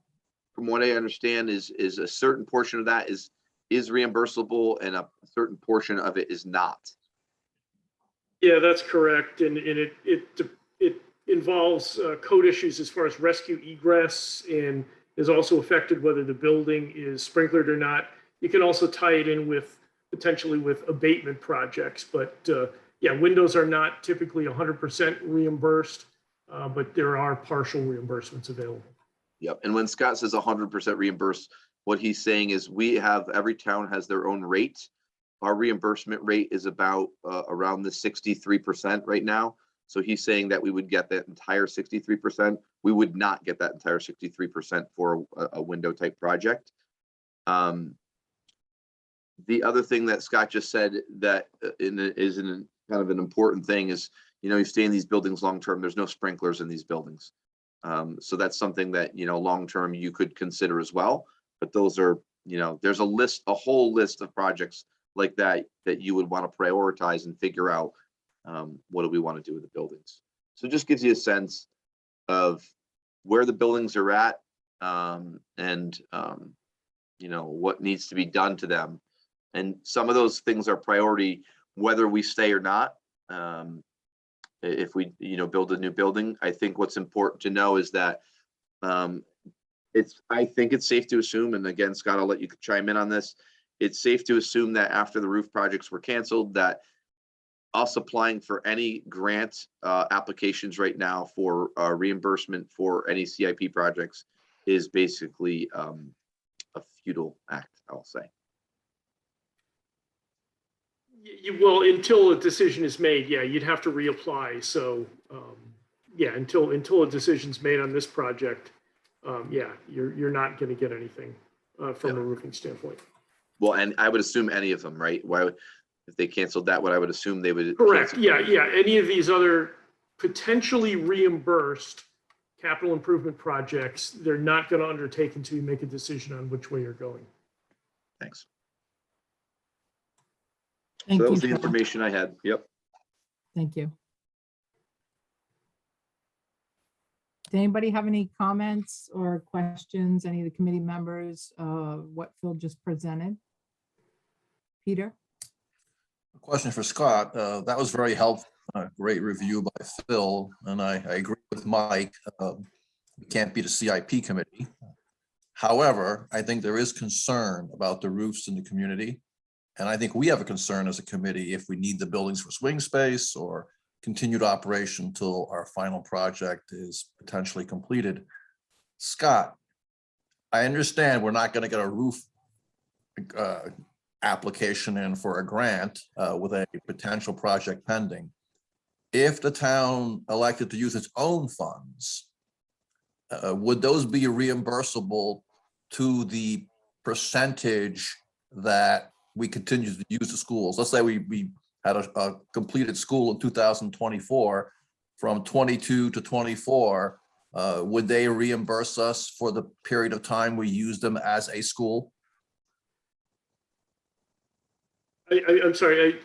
from what I understand, is a certain portion of that is reimbursable and a certain portion of it is not. Yeah, that's correct. And it involves code issues as far as rescue egress, and is also affected whether the building is sprinklered or not. You can also tie it in with potentially with abatement projects, but yeah, windows are not typically 100% reimbursed, but there are partial reimbursements available. Yep. And when Scott says 100% reimbursed, what he's saying is every town has their own rate. Our reimbursement rate is about around the 63% right now. So he's saying that we would get that entire 63%. We would not get that entire 63% for a window type project. The other thing that Scott just said that is kind of an important thing is, you know, you stay in these buildings long term, there's no sprinklers in these buildings. So that's something that, you know, long term you could consider as well. But those are, you know, there's a whole list of projects like that you would want to prioritize and figure out what do we want to do with the buildings. So it just gives you a sense of where the buildings are at, and you know, what needs to be done to them. And some of those things are priority whether we stay or not. If we, you know, build a new building, I think what's important to know is that I think it's safe to assume, and again, Scott, I'll let you chime in on this. It's safe to assume that after the roof projects were canceled, that us applying for any grant applications right now for reimbursement for any CIP projects is basically a futile act, I'll say. Well, until a decision is made, yeah, you'd have to reapply. So yeah, until a decision's made on this project, yeah, you're not going to get anything from a roofing standpoint. Well, and I would assume any of them, right? Why would, if they canceled that, what I would assume they would. Correct. Yeah. Any of these other potentially reimbursed capital improvement projects, they're not going to undertake until you make a decision on which way you're going. Thanks. Thank So that you. was the Phil. information I had. Yep. Thank you. Does anybody have any comments or questions? Any of the committee members, what Phil just presented? Peter? A question for Scott. That was very helpful. Great review by Phil, and I agree with Mike. We can't be the CIP committee. However, I think there is concern about the roofs in the community. And I think we have a concern as a committee if we need the buildings for swing space or continued operation until our final project is potentially completed. Scott, I understand we're not going to get a roof application in for a grant with a potential project pending. If the town elected to use its own funds, would those be reimbursable to the percentage that we continue to use the schools? Let's say we had a completed school in 2024, from 22 to 24, would they reimburse us for the period of time we use them as a school? I'm sorry.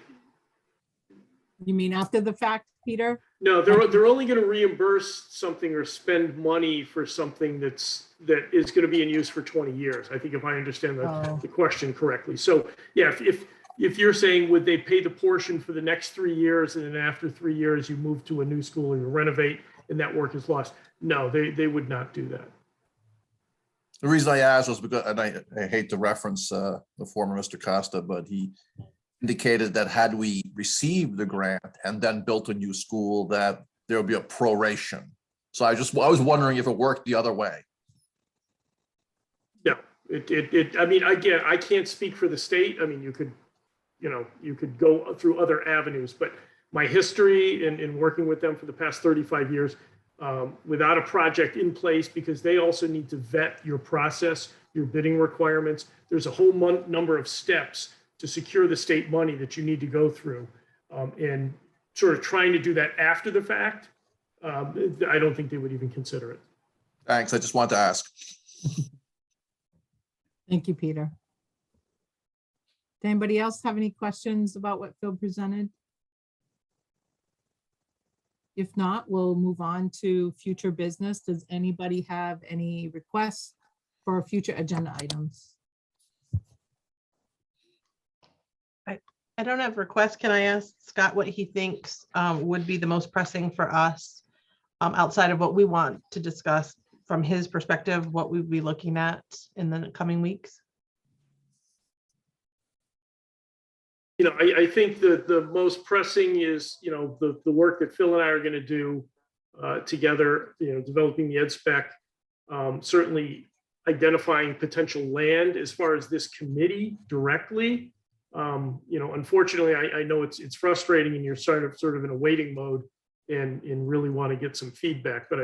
You mean after the fact, Peter? No, they're only going to reimburse something or spend money for something that is going to be in use for 20 years. I think if I understand the question correctly. So yeah, if you're saying would they pay the portion for the next 3 years, and then after 3 years you move to a new school or you renovate and that work is lost? No, they would not do that. The reason I asked was because, and I hate to reference the former Mr. Costa, but he indicated that had we received the grant and then built a new school, that there would be a proration. So I was wondering if it worked the other way. Yeah, I mean, again, I can't speak for the state. I mean, you could go through other avenues, but my history in working with them for the past 35 years, without a project in place, because they also need to vet your process, your bidding requirements. There's a whole number of steps to secure the state money that you need to go through. And sort of trying to do that after the fact, I don't think they would even consider it. Thanks. I just wanted to ask. Thank you, Peter. Does anybody else have any questions about what Phil presented? If not, we'll move on to future business. Does anybody have any requests for future agenda items? I don't have requests. Can I ask Scott what he thinks would be the most pressing for us outside of what we want to discuss from his perspective, what we'd be looking at in the coming weeks? I think the most pressing is, the work that Phil and I are going to do together, developing the ed spec, certainly identifying potential land as far as this committee directly. Unfortunately, I know it's frustrating and you're sort of in a waiting mode and really want to get some feedback, but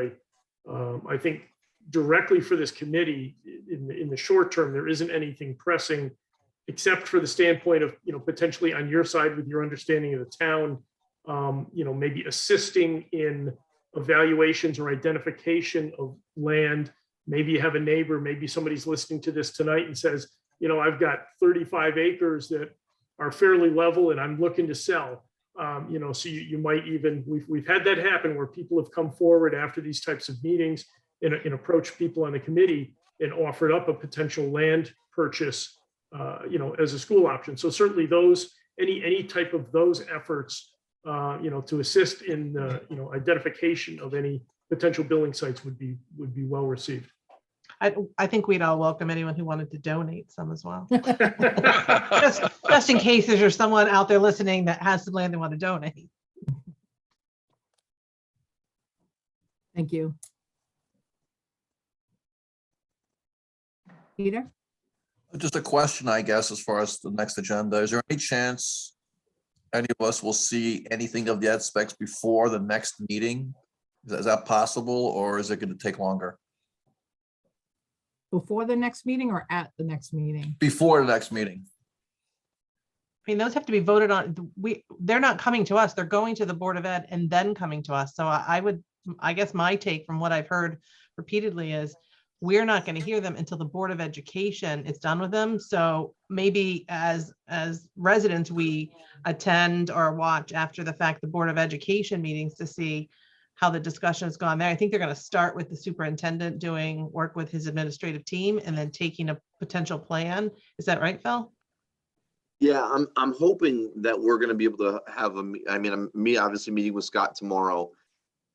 I think directly for this committee in the short term, there isn't anything pressing except for the standpoint of, potentially on your side with your understanding of the town, maybe assisting in evaluations or identification of land. Maybe you have a neighbor, maybe somebody's listening to this tonight and says, I've got 35 acres that are fairly level and I'm looking to sell. So you might even, we've had that happen where people have come forward after these types of meetings and approached people on the committee and offered up a potential land purchase, as a school option. So certainly any type of those efforts, to assist in the, identification of any potential building sites would be well received. I think we'd all welcome anyone who wanted to donate some as well. just in case there's someone out there listening that has some land they want to donate. Thank you. Peter? Just a question, I guess, as far as the next agenda. Is there any chance any of us will see anything of the ed specs before the next meeting? Is that possible, or is it going to take longer? Before the next meeting or at the next meeting? Before the next meeting. I mean, those have to be voted on. They're not coming to us. They're going to the Board of Ed and then coming to us. So I guess my take from what I've heard repeatedly is we're not going to hear them until the Board of Education is done with them. So maybe as residents, we attend or watch after the fact the Board of Education meetings to see how the discussion has gone there. I think they're going to start with the superintendent doing work with his administrative team and then taking a potential plan. Is that right, Phil? Yeah, I'm hoping that we're going to be able to have me obviously meeting with Scott tomorrow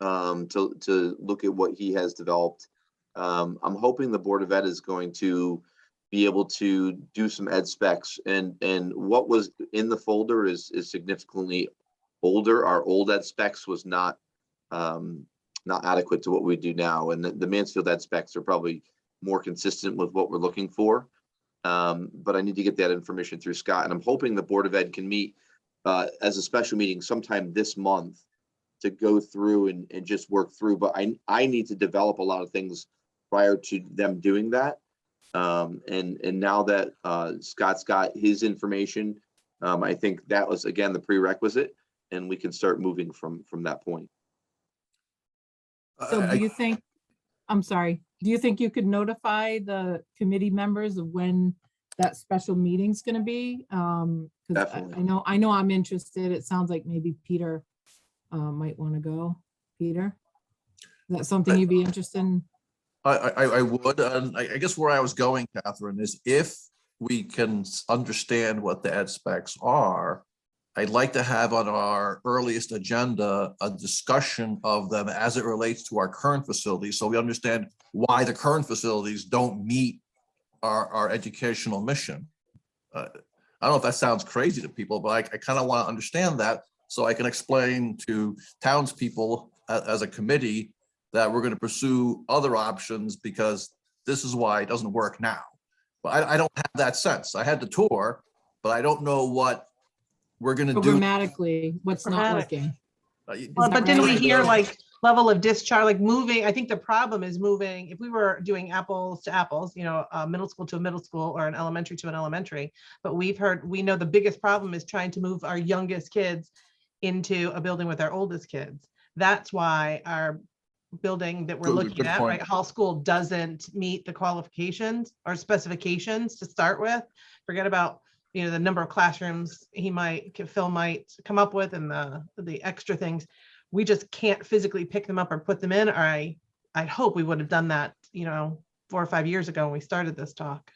to look at what he has developed. I'm hoping the Board of Ed is going to be able to do some ed specs, and what was in the folder is significantly older. Our old ed specs was not adequate to what we do now, and the Mansfield ed specs are probably more consistent with what we're looking for. But I need to get that information through Scott, and I'm hoping the Board of Ed can meet as a special meeting sometime this month to go through and just work through. But I need to develop a lot of things prior to them doing that. And now that Scott's got his information, I think that was, again, the prerequisite, and we can start moving from that point. So do you think, I'm sorry, do you think you could notify the committee members of when that special meeting's going to be? 'Cause Definitely. I know I'm interested. It sounds like maybe Peter might want to go. Peter, is that something you'd be interested in? I would. I guess where I was going, Catherine, is if we can understand what the ed specs are, I'd like to have on our earliest agenda a discussion of them as it relates to our current facilities, so we understand why the current facilities don't meet our educational mission. I don't know if that sounds crazy to people, but I kind of want to understand that so I can explain to townspeople as a committee that we're going to pursue other options because this is why it doesn't work now. But I don't have that sense. I had the tour, but I don't know what we're going to do. Programmatically, what's not working. Well, but didn't we right? hear like level of discharge, like moving? I think the problem is moving. If we were doing apples to apples, you know, a middle school to a middle school or an elementary to an elementary, but we know the biggest problem is trying to move our youngest kids into a building with our oldest kids. That's why our building that we're looking at, right, Hall School doesn't meet the qualifications or specifications to start with. Forget about, you know, the number of classrooms Phil might come up with and the extra things. We just can't physically pick them up or put them in. Or I'd hope we would have done that, you know, 4 or 5 years ago when we started this talk.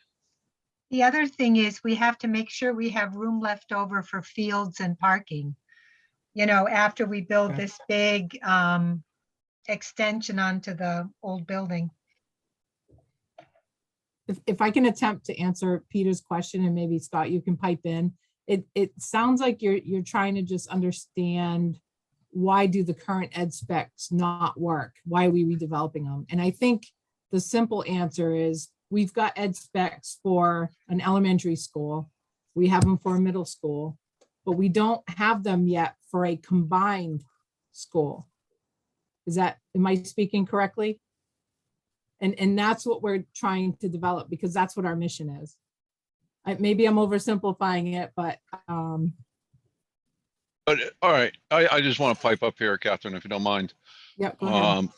The other thing is we have to make sure we have room left over for fields and parking. You know, after we build Okay. this big extension onto the old building. If I can attempt to answer Peter's question, and maybe Scott, you can pipe in. It sounds like you're trying to just understand why do the current ed specs not work? Why are we redeveloping them? And I think the simple answer is we've got ed specs for an elementary school. We have them for a middle school, but we don't have them yet for a combined school. Am I speaking correctly? And that's what we're trying to develop because that's what our mission is. Maybe I'm oversimplifying it, but All right, I just want to pipe up here, Catherine, if you don't mind. yeah, go ahead.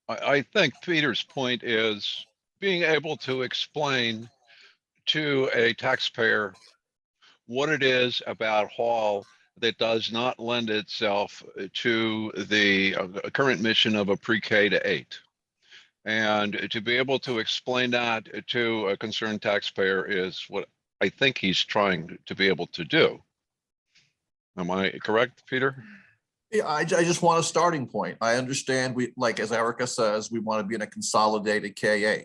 I think Peter's point is being able to explain to a taxpayer what it is about Hall that does not lend itself to the current mission of a pre-K to 8. And to be able to explain that to a concerned taxpayer is what I think he's trying to be able to do. Am I correct, Peter? Yeah, I just want a starting point. I understand like as Erica says, we want to be in a consolidated K-8.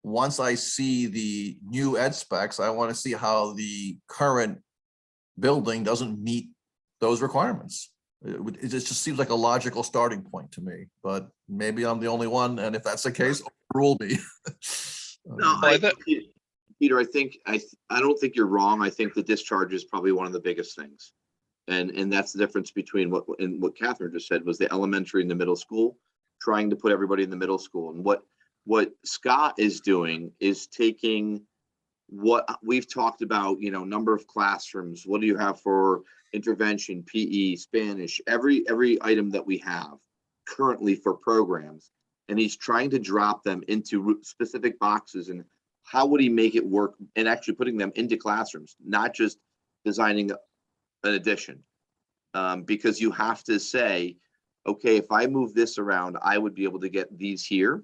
Once I see the new ed specs, I want to see how the current building doesn't meet those requirements. It just seems like a logical starting point to me, but maybe I'm the only one. And if that's the case, rule me. No, Peter, I don't think you're wrong. I think the discharge is probably one of the biggest things. And that's the difference between what Catherine just said was the elementary and the middle school, trying to put everybody in the middle school. And what Scott is doing is taking what we've talked about, you know, number of classrooms, what do you have for intervention, PE, Spanish, every item that we have currently for programs. And he's trying to drop them into specific boxes and how would he make it work and actually putting them into classrooms, not just designing an addition. Because you have to say, okay, if I move this around, I would be able to get these here.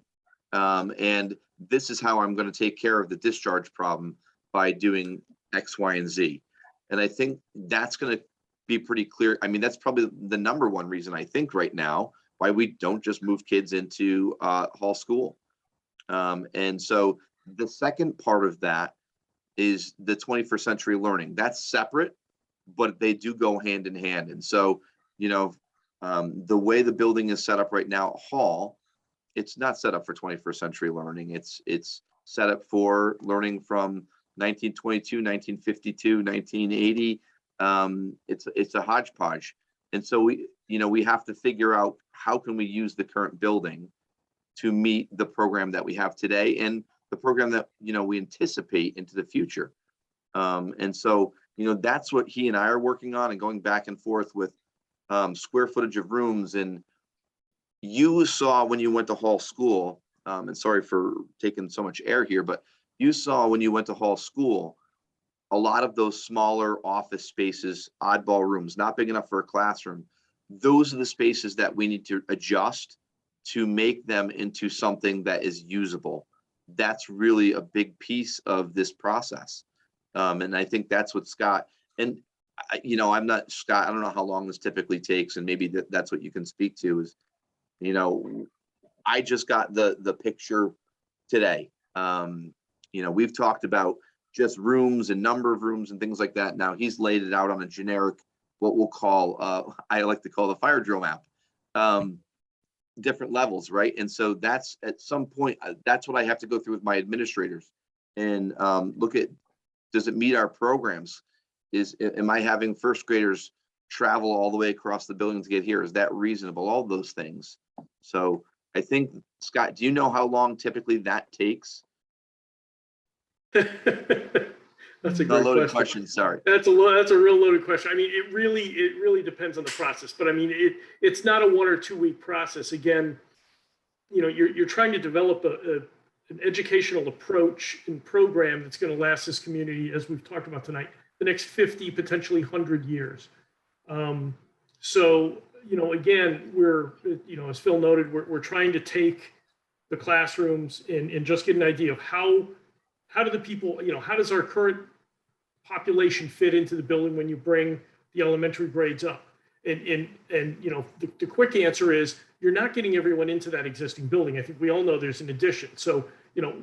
And this is how I'm going to take care of the discharge problem by doing X, Y, and Z. And I think that's going to be pretty clear. I mean, that's probably the number one reason I think right now why we don't just move kids into Hall School. And so the second part of that is the 21st century learning. That's separate, but they do go hand in hand. And so, you know, the way the building is set up right now at Hall, it's not set up for 21st century learning. It's set up for learning from 1922, 1952, 1980. It's a hodgepodge. And so we have to figure out how can we use the current building to meet the program that we have today and the program that, you know, we anticipate into the future. And so, you know, that's what he and I are working on and going back and forth with square footage of rooms. And you saw when you went to Hall School, and sorry for taking so much air here, but you saw when you went to Hall School, a lot of those smaller office spaces, oddball rooms, not big enough for a classroom. Those are the spaces that we need to adjust to make them into something that is usable. That's really a big piece of this process. And I think that's what Scott, and I'm not, Scott, I don't know how long this typically takes, and maybe that's what you can speak to is, I just got the picture today. We've talked about just rooms and number of rooms and things like that. Now he's laid it out on a generic, what we'll call, I like to call the fire drill map, different levels, right? And so that's at some point, that's what I have to go through with my administrators and look at, does it meet our programs? Am I having first graders travel all the way across the building to get here? Is that reasonable? All those things. So I think, Scott, do you know how long typically that takes? That's a A great loaded question. question, sorry. That's a real loaded question. I mean, it really depends on the process, but I mean, it's not a 1 or 2 week process. Again, you're trying to develop an educational approach and program that's going to last this community, as we've talked about tonight, the next 50, potentially 100 years. So, again, we're, as Phil noted, we're trying to take the classrooms and just get an idea of how do the people, how does our current population fit into the building when you bring the elementary grades up? And the quick answer is you're not getting everyone into that existing building. I think we all know there's an addition. So,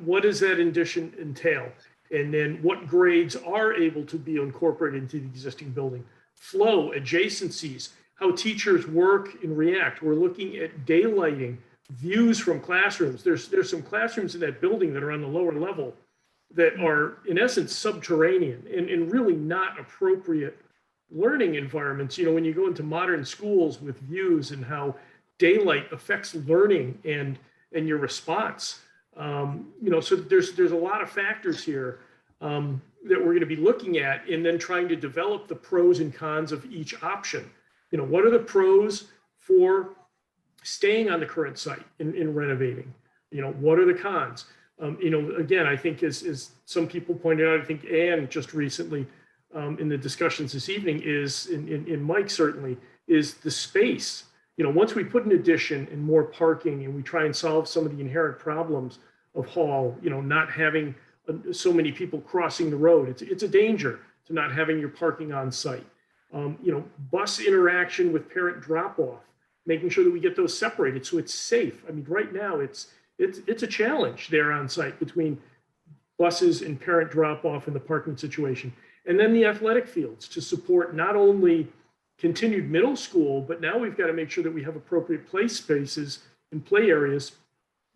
what does that addition entail? And then what grades are able to be incorporated into the existing building? Flow, adjacencies, how teachers work and react. We're looking at daylighting, views from classrooms. There's some classrooms in that building that are on the lower level that are in essence subterranean and really not appropriate learning environments. When you go into modern schools with views and how daylight affects learning and your response. So there's a lot of factors here that we're going to be looking at, and then trying to develop the pros and cons of each option. What are the pros for staying on the current site and renovating? What are the cons? Again, I think as some people pointed out, I think Anne just recently in the discussions this evening is, in Mike certainly, is the space. Once we put an addition and more parking and we try and solve some of the inherent problems of Hall, not having so many people crossing the road, it's a danger to not having your parking on site. Bus interaction with parent drop off, making sure that we get those separated so it's safe. I mean, right now it's a challenge there on site between buses and parent drop off in the parking situation. And then the athletic fields to support not only continued middle school, but now we've got to make sure that we have appropriate play spaces and play areas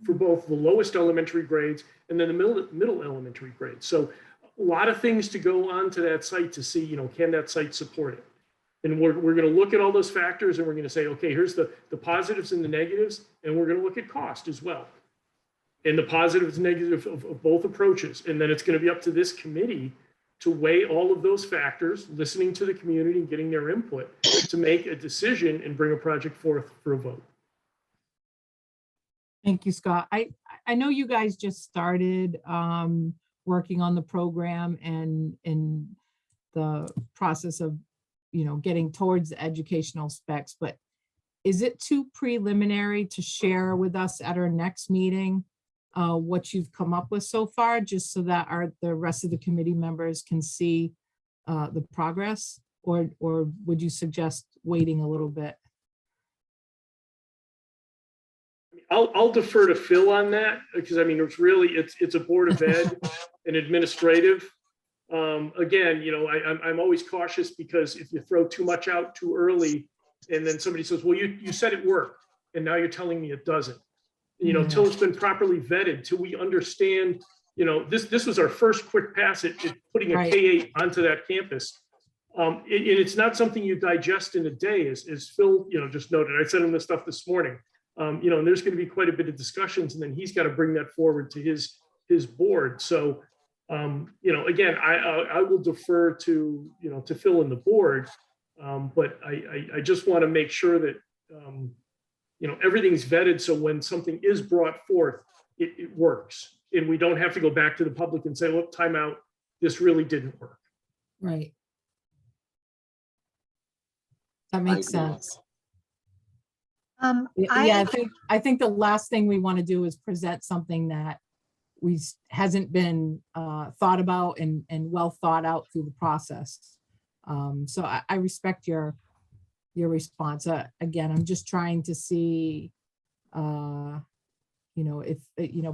for both the lowest elementary grades and then the middle elementary grades. So a lot of things to go on to that site to see, can that site support it? And we're going to look at all those factors and we're going to say, okay, here's the positives and the negatives, and we're going to look at cost as well. And the positives and negatives of both approaches. And then it's going to be up to this committee to weigh all of those factors, listening to the community and getting their input to make a decision and bring a project forth for a vote. Thank you, Scott. I know you guys just started working on the program and in the process of, getting towards the educational specs, but is it too preliminary to share with us at our next meeting what you've come up with so far, just so that the rest of the committee members can see the progress, or would you suggest waiting a little bit? I'll defer to Phil on that, because I mean, it's a board of ed and administrative. Again, I'm always cautious, because if you throw too much out too early and then somebody says, well, you said it worked and now you're telling me it doesn't, till it's been properly vetted, till we understand, this was our first quick pass at putting a K-8 onto that campus. And it's not something you digest in a day, as Phil, just noted. I sent him this stuff this morning. And there's going to be quite a bit of discussions, and then he's got to bring that forward to his board. So, again, I will defer to Phil and the board, but I just want to make sure that everything's vetted, so when something is brought forth, it works, and we don't have to go back to the public and say, look, time out, this really didn't work. Right. That makes sense. Yeah, I think the last thing we want to do is present something that hasn't been thought about and well thought out through the process. So I respect your response. Again, I'm just trying to see, if,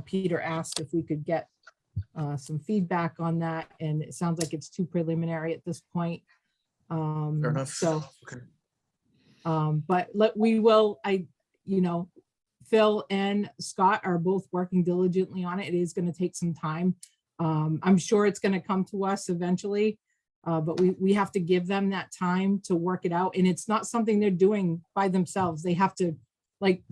Peter asked if we could get some feedback on that, and it sounds like it's too preliminary at this point. Fair enough. So, Okay. but we will, Phil and Scott are both working diligently on it. It is going to take some time. I'm sure it's going to come to us eventually, but we have to give them that time to work it out. And it's not something they're doing by themselves. They have to, like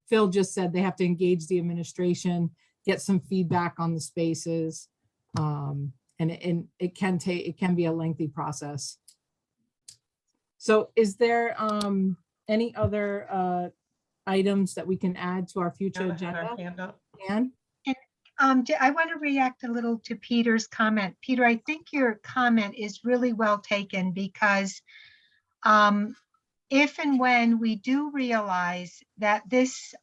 Phil just said, they have to engage the administration, get some feedback on the spaces. And it can be a lengthy process. So is there any other items that we can add to our future agenda? Ann? I want to react a little to Peter's comment. Peter, I think your comment is really well taken, because if and when we do realize that this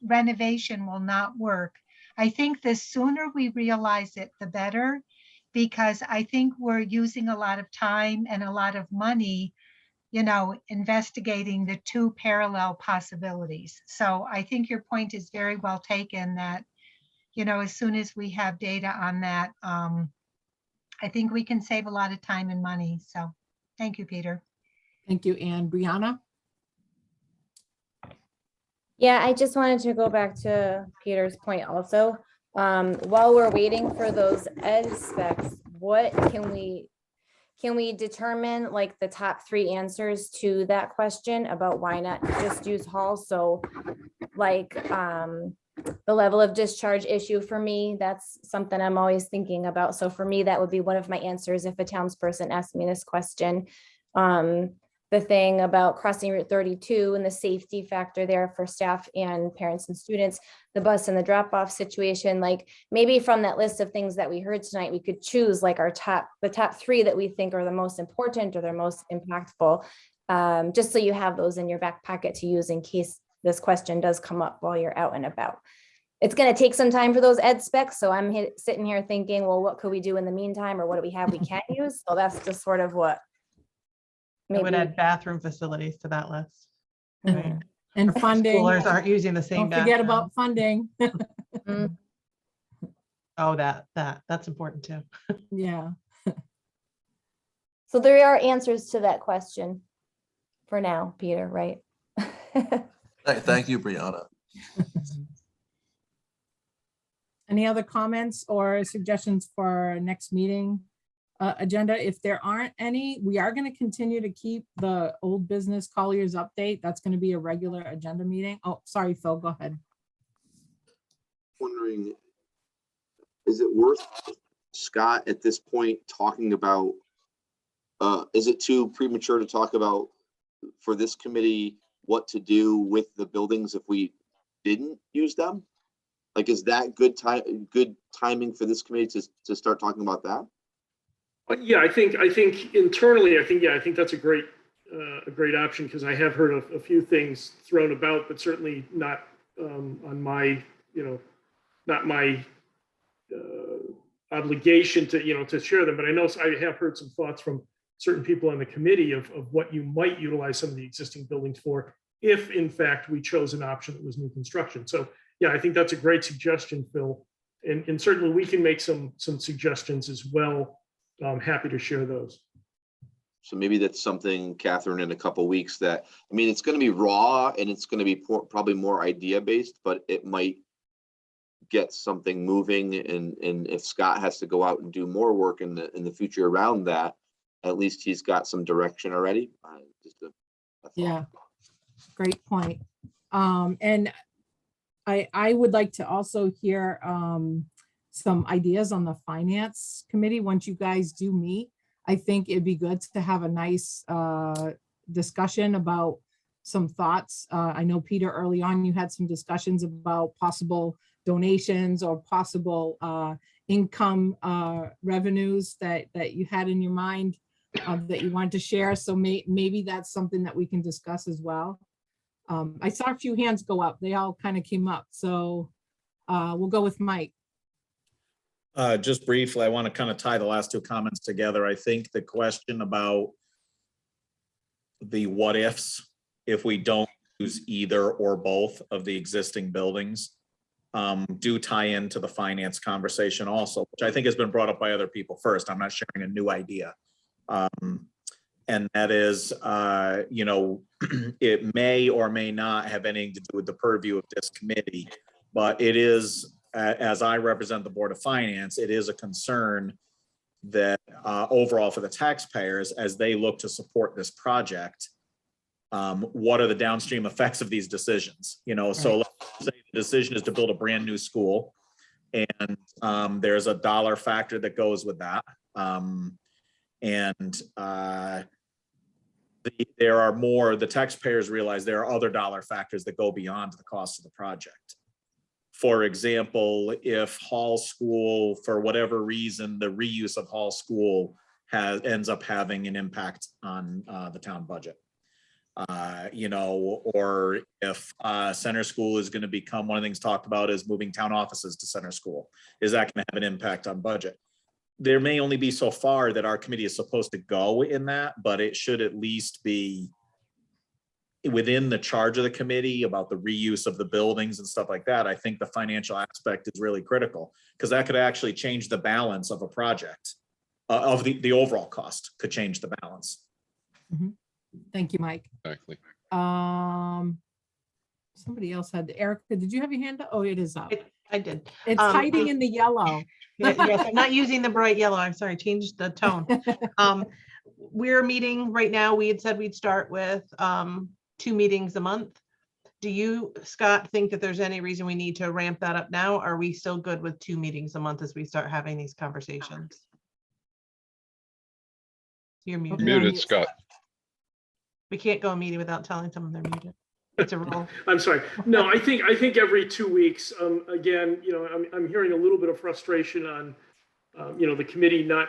renovation will not work, I think the sooner we realize it, the better, because I think we're using a lot of time and a lot of money, investigating the two parallel possibilities. So I think your point is very well taken, that, as soon as we have data on that, I think we can save a lot of time and money. So thank you, Peter. Thank you, Ann. Brianna? Yeah, I just wanted to go back to Peter's point also. While we're waiting for those ed specs, what can we determine, like, the top 3 answers to that question about why not just use Hall? So like the level of discharge issue, for me, that's something I'm always thinking about. So for me, that would be one of my answers if a townsperson asked me this question. The thing about crossing Route 32 and the safety factor there for staff and parents and students, the bus and the drop-off situation, like maybe from that list of things that we heard tonight, we could choose like the top 3 that we think are the most important or they're most impactful, just so you have those in your back pocket to use in case this question does come up while you're out and about. It's going to take some time for those ed specs. So I'm sitting here thinking, well, what could we do in the meantime, or what do we have we can use? So that's just sort of what. I would add bathroom facilities to that list. And funding. Schoolers aren't using the same. Don't forget about funding. Oh, that's important too. Yeah. So there are answers to that question for now, Peter, right? Thank you, Brianna. Any other comments or suggestions for our next meeting agenda? If there aren't any, we are going to continue to keep the old business Colliers update. That's going to be a regular agenda meeting. Oh, sorry, Phil, go ahead. Wondering, is it worth Scott at this point talking about, is it too premature to talk about for this committee what to do with the buildings if we didn't use them? Like, is that good timing for this committee to start talking about that? Yeah, I think internally, I think that's a great option, because I have heard a few things thrown about, but certainly not on my, not my obligation to share them. But I know I have heard some thoughts from certain people on the committee of what you might utilize some of the existing buildings for, if in fact we chose an option that was new construction. So yeah, I think that's a great suggestion, Phil. And certainly we can make some suggestions as well. I'm happy to share those. So maybe that's something, Catherine, in a couple of weeks, that, I mean, it's going to be raw and it's going to be probably more idea based, but it might get something moving. And if Scott has to go out and do more work in the future around that, at least he's got some direction already. Yeah, great point. And I would like to also hear some ideas on the finance committee once you guys do meet. I think it'd be good to have a nice discussion about some thoughts. I know, Peter, early on you had some discussions about possible donations or possible income revenues that you had in your mind that you wanted to share. So maybe that's something that we can discuss as well. I saw a few hands go up. They all kind of came up. So we'll go with Mike. Just briefly, I want to kind of tie the last two comments together. I think the question about the what ifs, if we don't use either or both of the existing buildings, do tie into the finance conversation also, which I think has been brought up by other people first. I'm not sharing a new idea. And that is, you know, it may or may not have anything to do with the purview of this committee, but it is, as I represent the Board of Finance, it is a concern that overall for the taxpayers, as they look to support this project, what are the downstream effects of these decisions? You know, so let's say the decision is to build a brand new school, and there's a dollar factor that goes with that. There are more, the taxpayers realize there are other dollar factors that go beyond the cost of the project. For example, if Hall School, for whatever reason, the reuse of Hall School ends up having an impact on the town budget. You know, or if Center School is going to become, one of the things talked about is moving town offices to Center School. Is that going to have an impact on budget? There may only be so far that our committee is supposed to go in that, but it should at least be within the charge of the committee about the reuse of the buildings and stuff like that. I think the financial aspect is really critical, because that could actually change the balance of a project, of the overall cost could change the balance. Mhm. Thank you, Mike. Exactly. Somebody else had, Erica, did you have your hand up? Oh, it is up. I did. It's hiding in the yellow. Yes, I'm not using the bright yellow. I'm sorry, changed the tone. We're meeting right now. We had said we'd start with 2 meetings a month. Do you, Scott, think that there's any reason we need to ramp that up now? Are we still good with 2 meetings a month as we start having these conversations? You're muted. Muted, Scott. We can't go a meeting without telling someone they're muted. It's a rule. I'm sorry. No, I think every 2 weeks, again, you know, I'm hearing a little bit of frustration on, you know, the committee not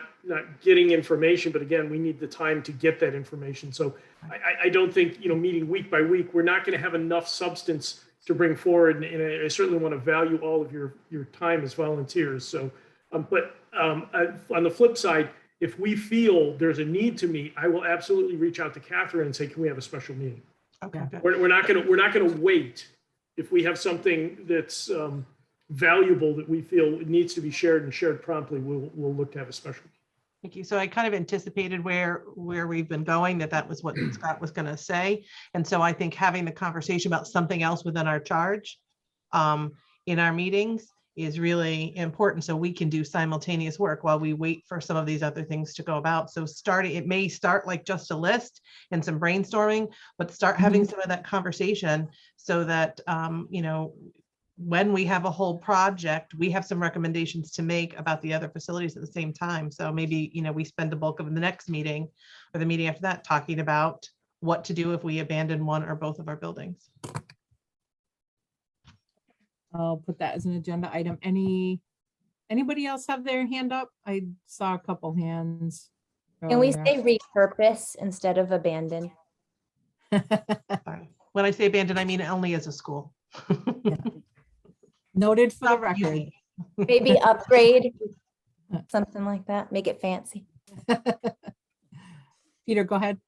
getting information, but again, we need the time to get that information. So I don't think, you know, meeting week by week, we're not going to have enough substance to bring forward. And I certainly want to value all of your time as volunteers. So, but on the flip side, if we feel there's a need to meet, I will absolutely reach out to Catherine and say, can we have a special meeting? Okay. We're not going to wait. If we have something that's valuable that we feel it needs to be shared and shared promptly, we'll look to have a special meeting. Thank you. So I kind of anticipated where we've been going, that was what Scott was going to say. And so I think having the conversation about something else within our charge in our meetings is really important, so we can do simultaneous work while we wait for some of these other things to go about. So it may start like just a list and some brainstorming, but start having some of that conversation so that, you know, when we have a whole project, we have some recommendations to make about the other facilities at the same time. So maybe, you know, we spend the bulk of the next meeting or the meeting after that talking about what to do if we abandon one or both of our buildings. I'll put that as an agenda item. Anybody else have their hand up? I saw a couple hands. Can we earlier. say repurpose instead of abandon? When I say abandon, I mean only as a school. Noted for the Stop record. using Maybe upgrade, something like that, make it fancy. Peter, go ahead.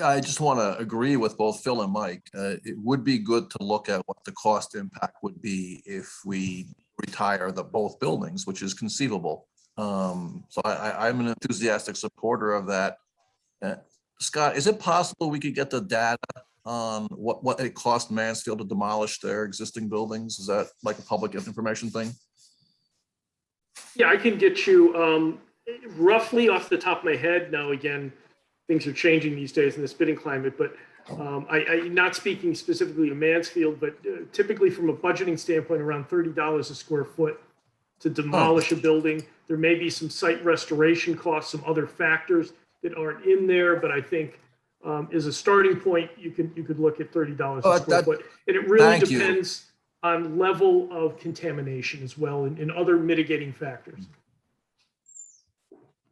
I just want to agree with both Phil and Mike. It would be good to look at what the cost impact would be if we retire both buildings, which is conceivable. So I'm an enthusiastic supporter of that. Scott, is it possible we could get the data on what it cost Mansfield to demolish their existing buildings? Is that like a public information thing? Yeah, I can get you roughly off the top of my head. Now, again, things are changing these days in this bidding climate, but I'm not speaking specifically to Mansfield, but typically from a budgeting standpoint, around $30 a square foot to demolish a building. There may be some site restoration costs, some other factors that aren't in there, but I think as a starting point, you could look at $30 a square foot. And it really depends on level of contamination as well and other mitigating factors.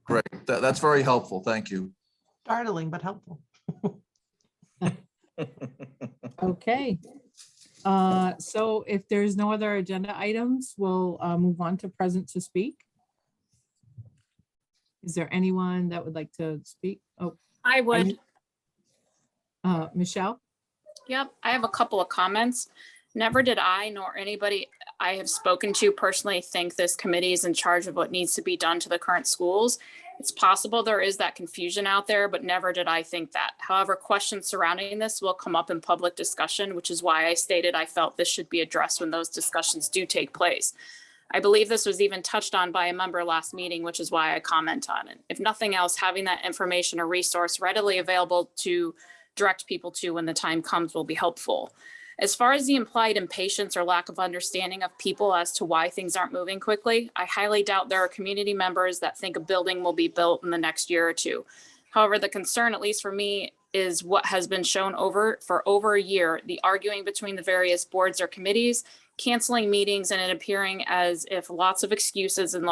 Great, that's very helpful. Thank you. Startling, but helpful. Okay. So if there's no other agenda items, we'll move on to present to speak. Is there anyone that would like to speak? Oh, I would. Michelle? Yep, I have a couple of comments. Never did I nor anybody I have spoken to personally think this committee is in charge of what needs to be done to the current schools. It's possible there is that confusion out there, but never did I think that. However, questions surrounding this will come up in public discussion, which is why I stated I felt this should be addressed when those discussions do take place. I believe this was even touched on by a member last meeting, which is why I comment on it. If nothing else, having that information or resource readily available to direct people to when the time comes will be helpful. As far as the implied impatience or lack of understanding of people as to why things aren't moving quickly, I highly doubt there are community members that think a building will be built in the next year or two. However, the concern, at least for me, is what has been shown for over a year, the arguing between the various boards or committees, canceling meetings, and it appearing as if lots of excuses and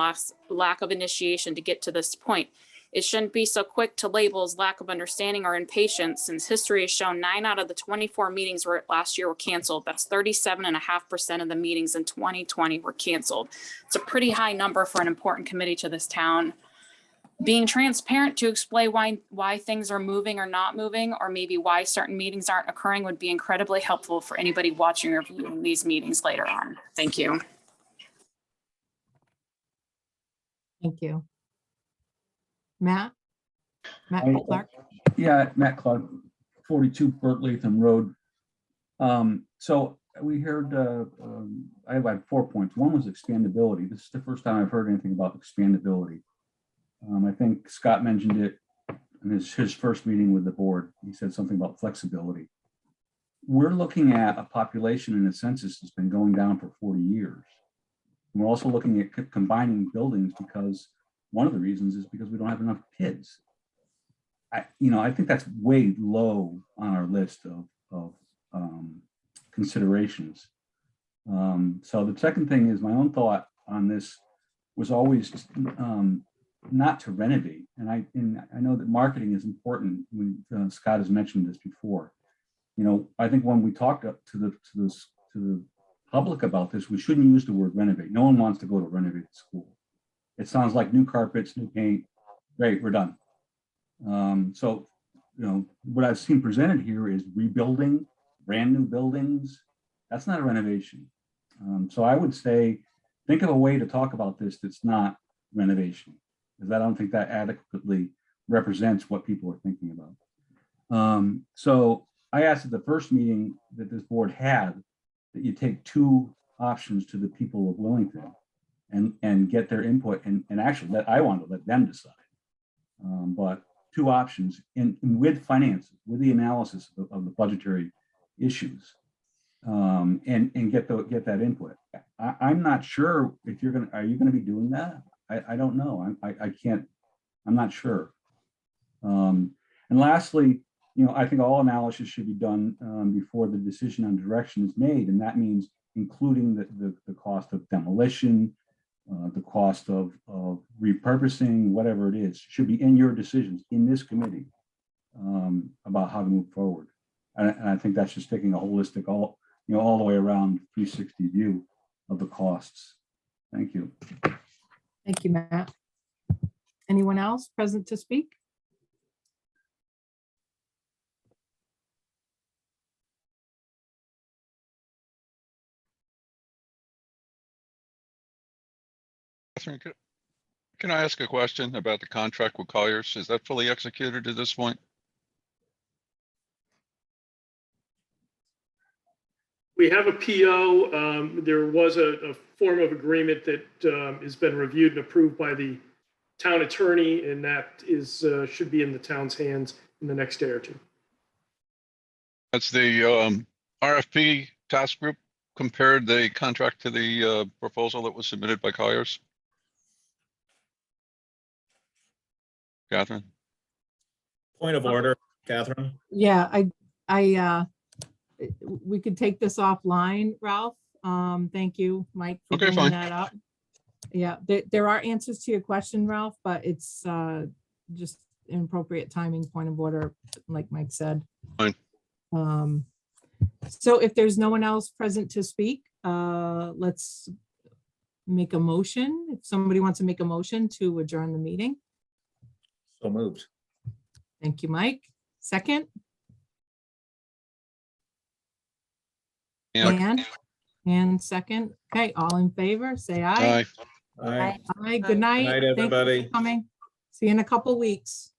lack of initiation to get to this point. It shouldn't be so quick to label as lack of understanding or impatience, since history has shown 9 out of the 24 meetings last year were canceled. That's 37.5% of the meetings in 2020 were canceled. It's a pretty high number for an important committee to this town. Being transparent to explain why things are moving or not moving, or maybe why certain meetings aren't occurring, would be incredibly helpful for anybody watching or viewing these meetings later on. Thank you. Thank you. Matt Clark? Yeah, Matt Clark, 42 Burt Latham Road. So we heard, I have 4 points. One was expandability. This is the first time I've heard anything about expandability. I think Scott mentioned it in his first meeting with the board. He said something about flexibility. We're looking at a population in a census that's been going down for 40 years. And we're also looking at combining buildings because one of the reasons is because we don't have enough kids. I think that's way low on our list of considerations. So the second thing is my own thought on this was always not to renovate. And I know that marketing is important. Scott has mentioned this before. I think when we talk to the public about this, we shouldn't use the word renovate. No one wants to go to renovated school. It sounds like new carpets, new paint. Great, we're done. So what I've seen presented here is rebuilding, brand new buildings. That's not a renovation. So I would say, think of a way to talk about this that's not renovation, because I don't think that adequately represents what people are thinking about. So I asked at the first meeting that this board had that you take 2 options to the people of Willington and get their input, and actually I want to let them decide. But 2 options and with finances, with the analysis of the budgetary issues, and get that input. I'm not sure if are you going to be doing that? I don't know. I can't, I'm not sure. And lastly, I think all analysis should be done before the decision on direction is made. And that means including the cost of demolition, the cost of repurposing, whatever it is, should be in your decisions in this committee about how to move forward. And I think that's just taking a holistic, all the way around 360 view of the costs. Thank you. Thank you, Matt. Anyone else present to speak? Catherine, can I ask a question about the contract with Colliers? Is that fully executed at this point? We have a PO. There was a form of agreement that has been reviewed and approved by the town attorney, and that should be in the town's hands in the next day or 2. That's the RFP task group compared the contract to the proposal that was submitted by Colliers. Catherine? Point of order, Catherine. Yeah, we could take this offline, Ralph. Thank you, Mike, for Okay, bringing fine. that up. Yeah, there are answers to your question, Ralph, but it's just inappropriate timing, point of order, like Mike said. Fine. So if there's no one else present to speak, let's make a motion. If somebody wants to make a motion to adjourn the meeting. So moved. Thank you, Mike. Second, And and second. Okay, all in favor, say aye. aye. Aye. Aye, good night. Night, Thank you for everybody. coming. See you in a couple weeks.